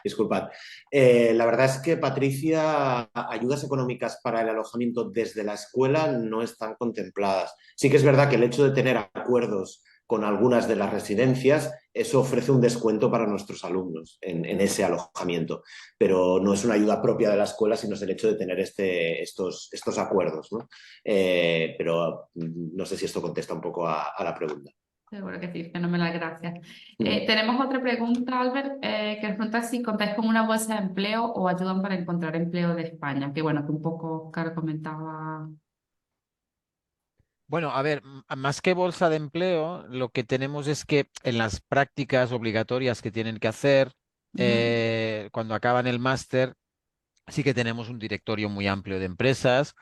C: Disculpad. La verdad es que, Patricia, ayudas económicas para el alojamiento desde la escuela no están contempladas. Sí que es verdad que el hecho de tener acuerdos con algunas de las residencias, eso ofrece un descuento para nuestros alumnos en ese alojamiento, pero no es una ayuda propia de la escuela, sino es el hecho de tener estos acuerdos, ¿no? Pero no sé si esto contesta un poco a la pregunta.
A: Seguro que sí, fenomenal, gracias. Tenemos otra pregunta, Albert, que nos pregunta si contáis con una bolsa de empleo o ayudan para encontrar empleo de España, que bueno, que un poco Oscar comentaba.
B: Bueno, a ver, más que bolsa de empleo, lo que tenemos es que en las prácticas obligatorias que tienen que hacer, cuando acaban el máster, sí que tenemos un directorio muy amplio de empresas.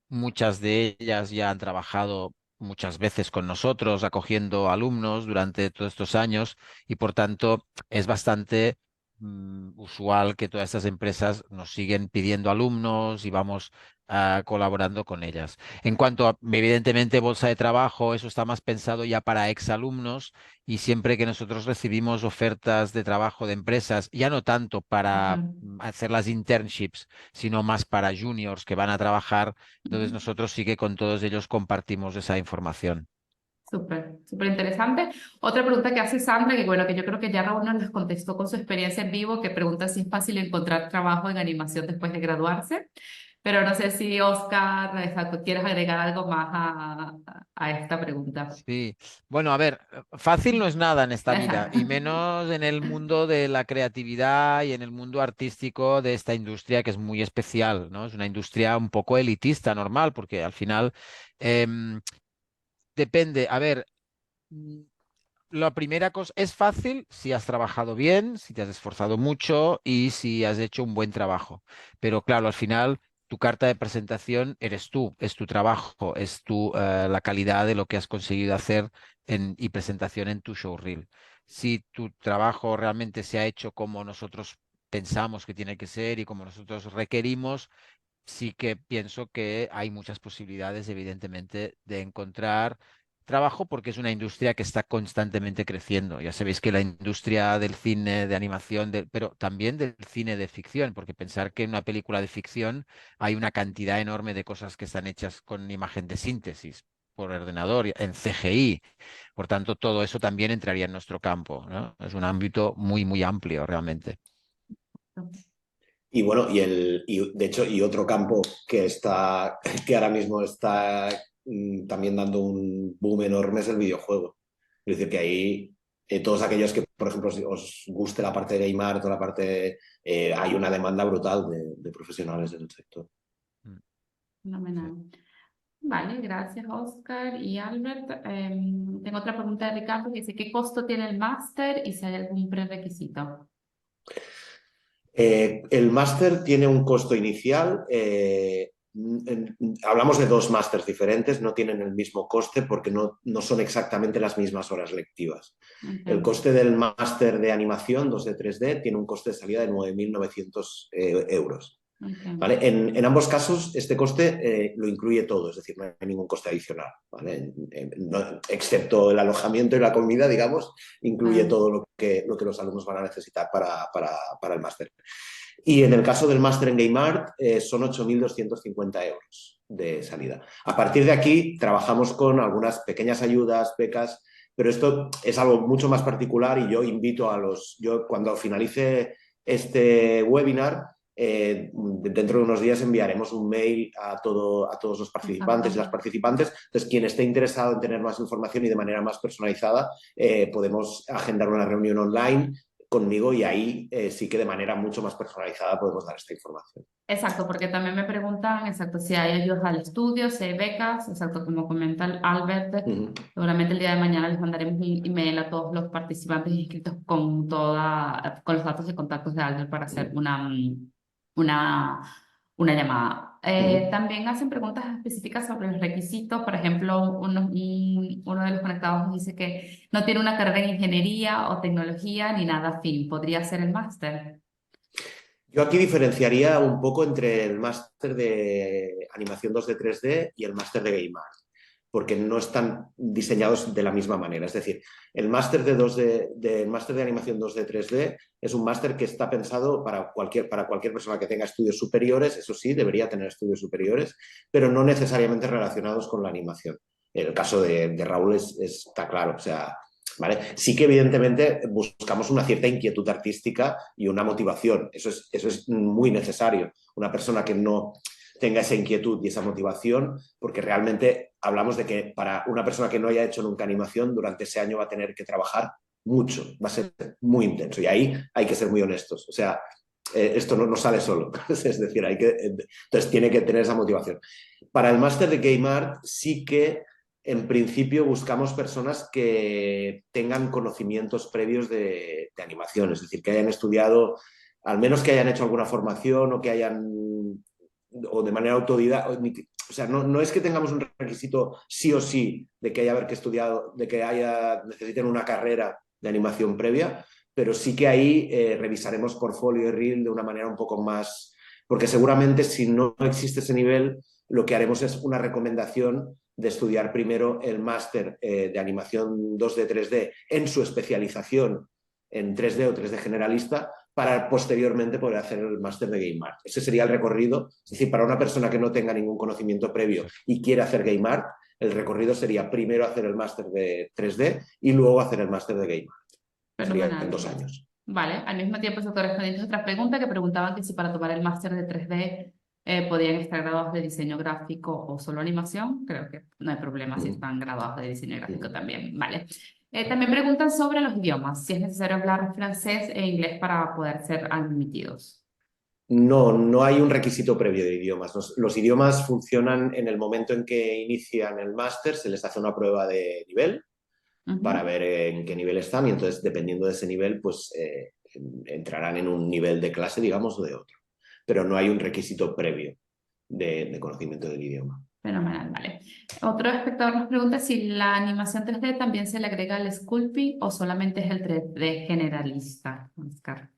B: Muchas de ellas ya han trabajado muchas veces con nosotros, acogiendo alumnos durante todos estos años y por tanto es bastante usual que todas estas empresas nos siguen pidiendo alumnos y vamos colaborando con ellas. En cuanto a, evidentemente, bolsa de trabajo, eso está más pensado ya para exalumnos y siempre que nosotros recibimos ofertas de trabajo de empresas, ya no tanto para hacer las internships, sino más para juniors que van a trabajar, entonces nosotros sí que con todos ellos compartimos esa información.
A: Súper, súper interesante. Otra pregunta que hace Sandra, que bueno, que yo creo que ya Raúl nos contestó con su experiencia en vivo, que pregunta si es fácil encontrar trabajo en animación después de graduarse. Pero no sé si Oscar, exacto, quieres agregar algo más a esta pregunta.
B: Sí, bueno, a ver, fácil no es nada en esta vida,
A: Exacto.
B: y menos en el mundo de la creatividad y en el mundo artístico de esta industria que es muy especial, ¿no? Es una industria un poco elitista, normal, porque al final em, depende, a ver. La primera cosa, es fácil si has trabajado bien, si te has esforzado mucho y si has hecho un buen trabajo. Pero claro, al final tu carta de presentación eres tú, es tu trabajo, es la calidad de lo que has conseguido hacer y presentación en tu showreel. Si tu trabajo realmente se ha hecho como nosotros pensamos que tiene que ser y como nosotros requerimos, sí que pienso que hay muchas posibilidades, evidentemente, de encontrar trabajo porque es una industria que está constantemente creciendo. Ya sabéis que la industria del cine de animación, pero también del cine de ficción, porque pensar que en una película de ficción hay una cantidad enorme de cosas que están hechas con imagen de síntesis por ordenador, en CGI. Por tanto, todo eso también entraría en nuestro campo, ¿no? Es un ámbito muy, muy amplio realmente.
C: Y bueno, de hecho, y otro campo que ahora mismo está también dando un boom enorme es el videojuego. Es decir, que ahí todos aquellos que, por ejemplo, si os guste la parte de gamer, toda la parte, hay una demanda brutal de profesionales en el sector.
B: Mm, sí.
A: Fenomenal. Vale, gracias Oscar y Albert. Tengo otra pregunta de Ricardo que dice, ¿qué costo tiene el máster y si hay algún prerequisito?
C: El máster tiene un costo inicial. Hablamos de dos másters diferentes, no tienen el mismo coste porque no son exactamente las mismas horas lectivas. El
A: Okay.
C: coste del máster de animación 2D 3D tiene un coste de salida de 9.900 euros.
A: Okay.
C: ¿Vale? En ambos casos, este coste lo incluye todo, es decir, no hay ningún coste adicional, ¿vale? Excepto el alojamiento y la comida, digamos, incluye
A: Claro.
C: todo lo que los alumnos van a necesitar para el máster. Y en el caso del máster en Game Art, son 8.250 euros de salida. A partir de aquí, trabajamos con algunas pequeñas ayudas, becas, pero esto es algo mucho más particular y yo invito yo cuando finalice este webinar, dentro de unos días enviaremos un mail a todos los participantes y las
A: Exacto.
C: participantes. Entonces, quien esté interesado en tener más información y de manera más personalizada, podemos agendar una reunión online conmigo y ahí sí que de manera mucho más personalizada podemos dar esta información.
A: Exacto, porque también me preguntan, exacto, si hay ayudas al estudio, si hay becas, exacto, como comenta Albert, seguramente el día de mañana les mandaremos un email a todos los participantes inscritos con los datos de contactos de Albert para hacer una, una llamada. También hacen preguntas específicas sobre los requisitos. Por ejemplo, uno de los conectados nos dice que no tiene una carrera en ingeniería o tecnología ni nada afín. ¿Podría ser el máster?
C: Yo aquí diferenciaría un poco entre el máster de animación 2D 3D y el máster de Game Art, porque no están diseñados de la misma manera. Es decir, el máster el máster de animación 2D 3D es un máster que está pensado para cualquier persona que tenga estudios superiores, eso sí, debería tener estudios superiores, pero no necesariamente relacionados con la animación. En el caso de Raúl está claro, o sea, ¿vale? Sí que evidentemente buscamos una cierta inquietud artística y una motivación. Eso es muy necesario. Una persona que no tenga esa inquietud y esa motivación, porque realmente hablamos de que para una persona que no haya hecho nunca animación, durante ese año va a tener que trabajar mucho, va a ser muy intenso. Y ahí hay que ser muy honestos. O sea, esto no sale solo. Es decir, entonces tiene que tener esa motivación. Para el máster de Game Art sí que en principio buscamos personas que tengan conocimientos previos de animación, es decir, que hayan estudiado, al menos que hayan hecho alguna formación o que hayan, o de manera autodidacta, o sea, no es que tengamos un requisito sí o sí de que haya que estudiado, de que necesiten una carrera de animación previa, pero sí que ahí revisaremos portfolio y reel de una manera un poco más, porque seguramente si no existe ese nivel, lo que haremos es una recomendación de estudiar primero el máster de animación 2D 3D en su especialización en 3D o 3D generalista para posteriormente poder hacer el máster de Game Art. Ese sería el recorrido. Es decir, para una persona que no tenga ningún conocimiento previo y quiere hacer Game Art, el recorrido sería primero hacer el máster de 3D y luego hacer el máster de Game Art. Sería en 2
A: Fenomenal.
C: años.
A: Vale, al mismo tiempo eso correspondiente a otra pregunta que preguntaban que si para tomar el máster de 3D podían estar graduados de diseño gráfico o solo animación. Creo que no hay problema si están graduados de diseño gráfico también. Vale. También preguntan sobre los idiomas, si es necesario hablar francés e inglés para poder ser admitidos.
C: No hay un requisito previo de idiomas. Los idiomas funcionan en el momento en que inician el máster, se les hace una prueba de nivel para ver en qué nivel están y entonces dependiendo de ese nivel pues entrarán en un nivel de clase, digamos, o de otro. Pero no hay un requisito previo de conocimiento del idioma.
A: Fenomenal, vale. Otro espectador nos pregunta si la animación 3D también se le agrega al sculpting o solamente es el 3D generalista, Oscar.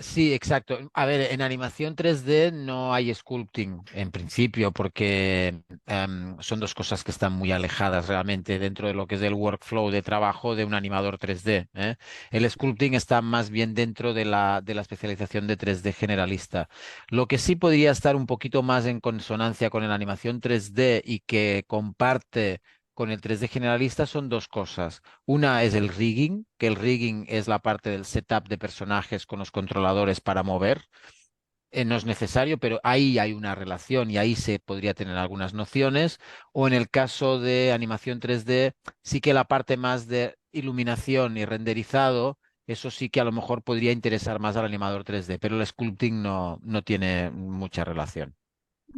B: Sí, exacto. A ver, en animación 3D no hay sculpting en principio porque son dos cosas que están muy alejadas realmente dentro de lo que es el workflow de trabajo de un animador 3D, ¿eh? El sculpting está más bien dentro de la especialización de 3D generalista. Lo que sí podría estar un poquito más en consonancia con la animación 3D y que comparte con el 3D generalista son dos cosas. Una es el rigging, que el rigging es la parte del setup de personajes con los controladores para mover. No es necesario, pero ahí hay una relación y ahí se podría tener algunas nociones. O en el caso de animación 3D, sí que la parte más de iluminación y renderizado, eso sí que a lo mejor podría interesar más al animador 3D, pero el sculpting no tiene mucha relación.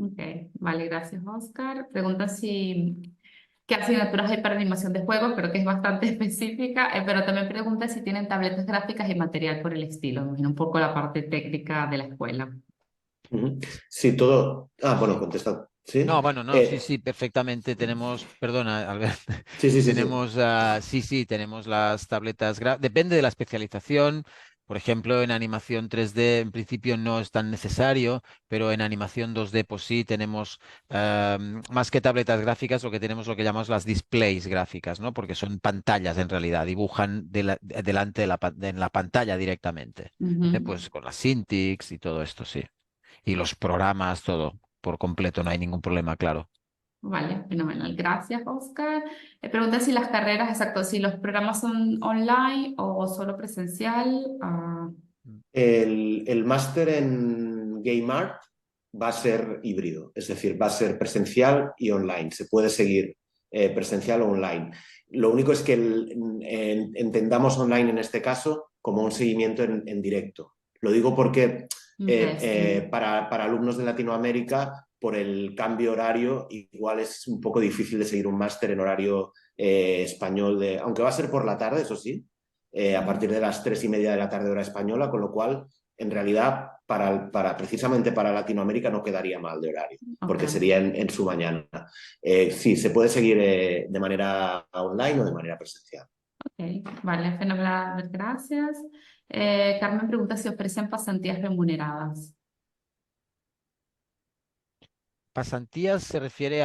A: Ok, vale, gracias, Oscar. Pregunta si qué asignaturas hay para animación de juegos, creo que es bastante específica, pero también pregunta si tienen tabletas gráficas y material por el estilo. Me imagino un poco la parte técnica de la escuela.
C: Sí, todo. Bueno, contesta. ¿Sí?
B: No, bueno, no, sí, sí, perfectamente. Tenemos, perdona, Albert,
C: Sí.
B: sí, tenemos las tabletas. Depende de la especialización. Por ejemplo, en animación 3D en principio no es tan necesario, pero en animación 2D pues sí tenemos más que tabletas gráficas, lo que tenemos lo que llamamos las displays gráficas, ¿no? Porque son pantallas en realidad, dibujan delante en la pantalla directamente.
A: Ujú.
B: Pues con las Cintiq y todo esto, sí. Y los programas, todo por completo, no hay ningún problema, claro.
A: Vale, fenomenal. Gracias, Oscar. Pregunta si las carreras, exacto, si los programas son online o solo presencial.
C: El máster en Game Art va a ser híbrido, es decir, va a ser presencial y online. Se puede seguir presencial o online. Lo único es que entendamos online en este caso como un seguimiento en directo. Lo digo porque
A: Sí.
C: para alumnos de Latinoamérica, por el cambio horario, igual es un poco difícil de seguir un máster en horario español, aunque va a ser por la tarde, eso sí, a partir de las 3:30 de la tarde hora española, con lo cual en realidad precisamente para Latinoamérica no quedaría mal de horario, porque
A: Ok.
C: sería en su mañana. Sí, se puede seguir de manera online o de manera presencial.
A: Ok, vale, fenomenal, gracias. Carmen pregunta si ofrecen pasantías remuneradas.
B: Pasantías se refiere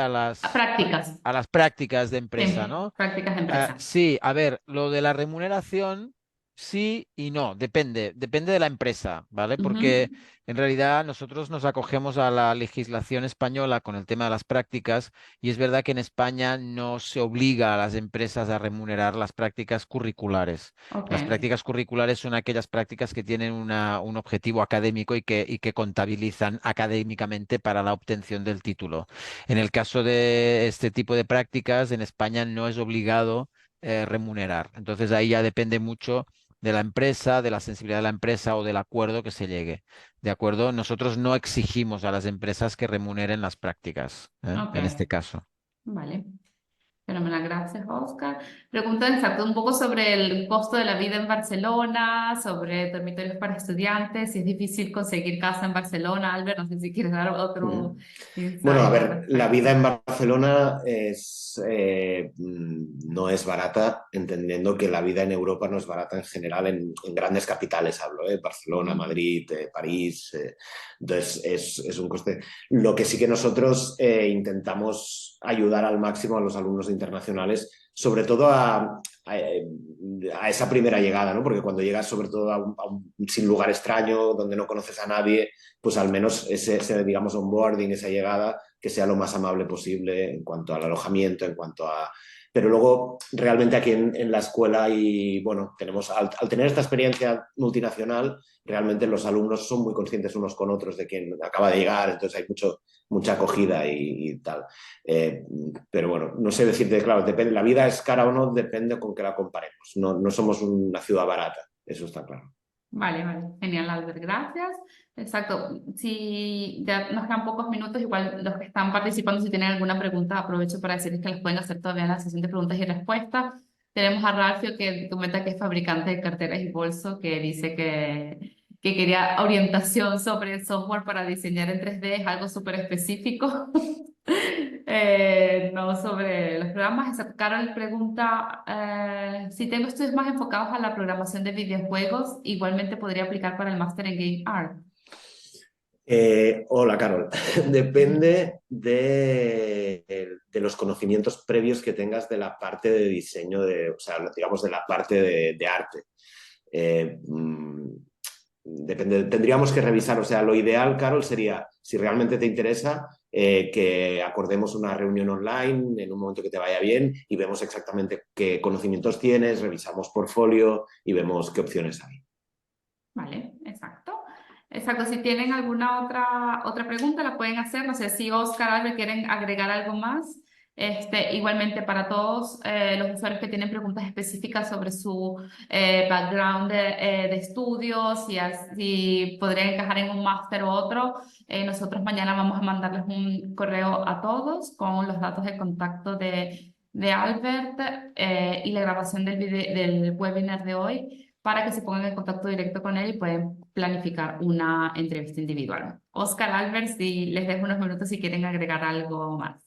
A: Prácticas,
B: a las prácticas de empresa,
A: sí,
B: ¿no?
A: prácticas de empresa.
B: Sí, a ver, lo de la remuneración, sí y no, depende de la empresa, ¿vale?
A: Ujú.
B: Porque en realidad nosotros nos acogemos a la legislación española con el tema de las prácticas y es verdad que en España no se obliga a las empresas a remunerar las prácticas curriculares.
A: Ok,
B: Las prácticas curriculares son aquellas prácticas que tienen un objetivo académico y que contabilizan académicamente para la obtención del título. En el caso de este tipo de prácticas, en España no es obligado remunerar. Entonces ahí ya depende mucho de la empresa, de la sensibilidad de la empresa o del acuerdo que se llegue. ¿De acuerdo? Nosotros no exigimos a las empresas que remuneren las prácticas,
A: ok,
B: en este caso.
A: vale. Fenomenal, gracias, Oscar. Pregunta exacto un poco sobre el costo de la vida en Barcelona, sobre dormitorios para estudiantes, si es difícil conseguir casa en Barcelona. Albert, no sé si quieres dar otro
C: Bueno, a
A: insight al
C: ver, la vida
A: respecto.
C: en Barcelona no es barata, entendiendo que la vida en Europa no es barata en general, en grandes capitales hablo, Barcelona,
A: Ujú.
C: Madrid, París. Entonces, es un coste. Lo que sí que nosotros intentamos ayudar al máximo a los alumnos internacionales, sobre todo a esa primera llegada, ¿no? Porque cuando llegas sobre todo a un sin lugar extraño, donde no conoces a nadie, pues al menos digamos, onboarding, esa llegada, que sea lo más amable posible en cuanto al alojamiento, en cuanto a... Pero luego, realmente aquí en la escuela y, bueno, al tener esta experiencia multinacional, realmente los alumnos son muy conscientes unos con otros de quién acaba de llegar, entonces hay mucha acogida y tal. Pero bueno, no sé decirte, claro, depende, la vida es cara o no, depende con qué la comparemos. No somos una ciudad barata, eso está claro.
A: Vale, vale. Genial, Albert, gracias. Exacto. Si ya nos quedan pocos minutos, igual los que están participando, si tienen alguna pregunta, aprovecho para decirles que las pueden hacer todavía en la sesión de preguntas y respuestas. Tenemos a Ralfio que comenta que es fabricante de carteras y bolsos, que dice que quería orientación sobre el software para diseñar en 3D, es algo súper específico. No sobre los programas. Exacto. Carol pregunta si tengo estudios más enfocados a la programación de videojuegos, igualmente podría aplicar para el máster en Game Art.
C: Hola, Carol. Depende de los conocimientos previos que tengas de la parte de diseño, o sea, digamos, de la parte de arte. Eh, mm, Depende, tendríamos que revisar, o sea, lo ideal, Carol, sería, si realmente te interesa, que acordemos una reunión online en un momento que te vaya bien y vemos exactamente qué conocimientos tienes, revisamos portfolio y vemos qué opciones hay.
A: Vale, exacto. Exacto, si tienen alguna otra pregunta, la pueden hacer. No sé si Oscar, Albert quieren agregar algo más. Igualmente para todos los usuarios que tienen preguntas específicas sobre su background de estudios, si podrían encajar en un máster u otro, nosotros mañana vamos a mandarles un correo a todos con los datos de contacto de Albert y la grabación del webinar de hoy para que se pongan en contacto directo con él y pueden planificar una entrevista individual. Oscar, Albert, si les dejo unos minutos si quieren agregar algo más.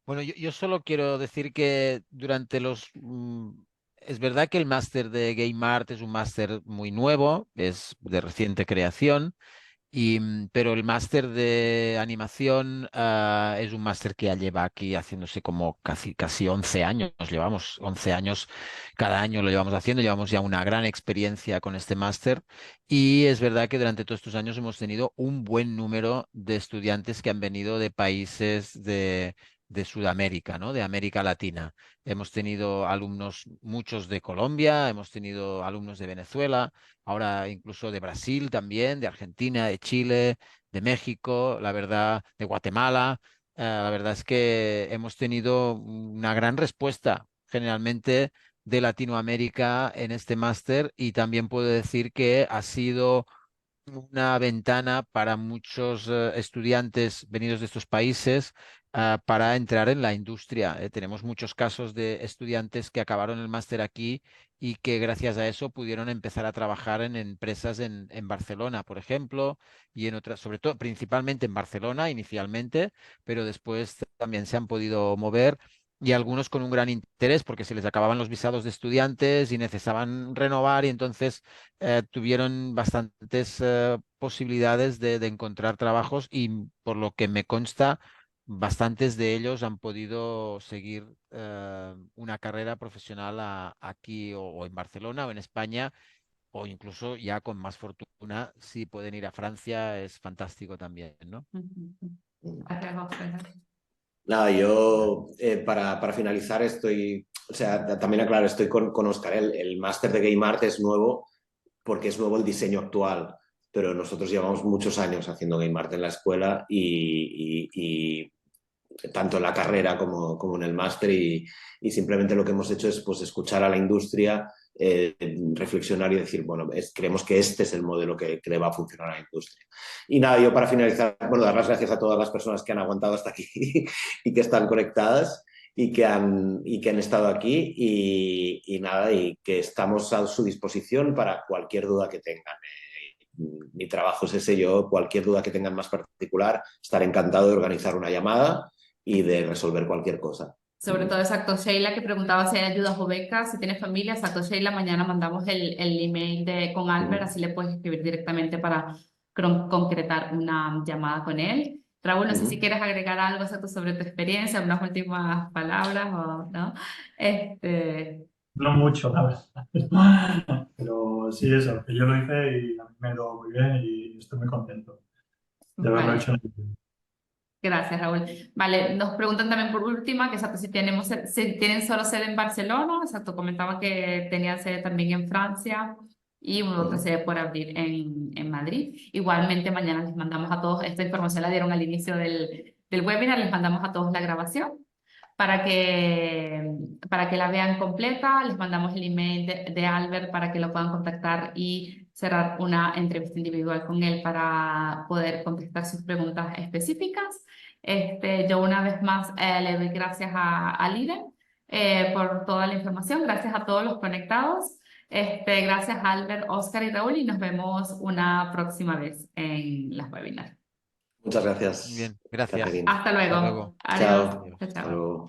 B: Bueno, yo solo quiero decir que es verdad que el máster de Game Art es un máster muy nuevo, es de reciente creación. Pero el máster de animación es un máster que ya lleva aquí haciéndose como casi 11 años. Llevamos 11 años, cada año lo llevamos haciendo, llevamos ya una gran experiencia con este máster. Y es verdad que durante todos estos años hemos tenido un buen número de estudiantes que han venido de países de Sudamérica, ¿no? De América Latina. Hemos tenido alumnos, muchos de Colombia, hemos tenido alumnos de Venezuela, ahora incluso de Brasil también, de Argentina, de Chile, de México, la verdad, de Guatemala. La verdad es que hemos tenido una gran respuesta generalmente de Latinoamérica en este máster y también puedo decir que ha sido una ventana para muchos estudiantes venidos de estos países para entrar en la industria. Tenemos muchos casos de estudiantes que acabaron el máster aquí y que gracias a eso pudieron empezar a trabajar en empresas en Barcelona, por ejemplo, y en otras, sobre todo, principalmente en Barcelona inicialmente, pero después también se han podido mover. Y algunos con un gran interés porque se les acababan los visados de estudiantes y necesitaban renovar y entonces tuvieron bastantes posibilidades de encontrar trabajos y por lo que me consta, bastantes de ellos han podido seguir una carrera profesional aquí o en Barcelona o en España o incluso ya con más fortuna si pueden ir a Francia, es fantástico también, ¿no?
A: Gracias, José.
C: Nada, yo para finalizar o sea, también aclaro, estoy con Óscar, el máster de Game Art es nuevo porque es nuevo el diseño actual, pero nosotros llevamos muchos años haciendo Game Art en la escuela y tanto en la carrera como en el máster y simplemente lo que hemos hecho es pues, escuchar a la industria, reflexionar y decir, bueno, creemos que este es el modelo que le va a funcionar a la industria. Y nada, yo para finalizar, bueno, dar las gracias a todas las personas que han aguantado hasta aquí y que están conectadas y que han estado aquí y nada, y que estamos a su disposición para cualquier duda que tengan. Mi trabajo es ese, yo cualquier duda que tengan más particular, estaré encantado de organizar una llamada y de resolver cualquier cosa.
A: Sobre todo, exacto, Sheila que preguntaba si hay ayudas o becas, si tienes familia, exacto, Sheila, mañana mandamos el email con Albert, así le puedes escribir directamente para concretar una llamada con él. Raúl, no sé si quieres agregar algo, exacto, sobre tu experiencia, unas últimas palabras o no.
D: No mucho, la verdad. Pero sí, eso, que yo lo hice y a mí me ha ido muy bien y estoy muy contento de haberlo
A: Vale.
D: hecho.
A: Gracias, Raúl. Vale, nos preguntan también por última, que exacto, si tienen solo sede en Barcelona, exacto, comentaban que tenían sede también en Francia y una otra sede por abrir en Madrid. Igualmente, mañana les mandamos a todos, esta información la dieron al inicio del webinar, les mandamos a todos la grabación para que la vean completa. Les mandamos el email de Albert para que lo puedan contactar y cerrar una entrevista individual con él para poder contestar sus preguntas específicas. Yo una vez más le doy gracias a Liden por toda la información. Gracias a todos los conectados. Gracias a Albert, Óscar y Raúl y nos vemos una próxima vez en las webinars.
C: Muchas gracias.
B: Bien, gracias.
C: Catherine.
A: Hasta luego.
B: Hasta luego.
A: Adiós.
C: Chao.
A: Chao, chao.
C: Hasta luego.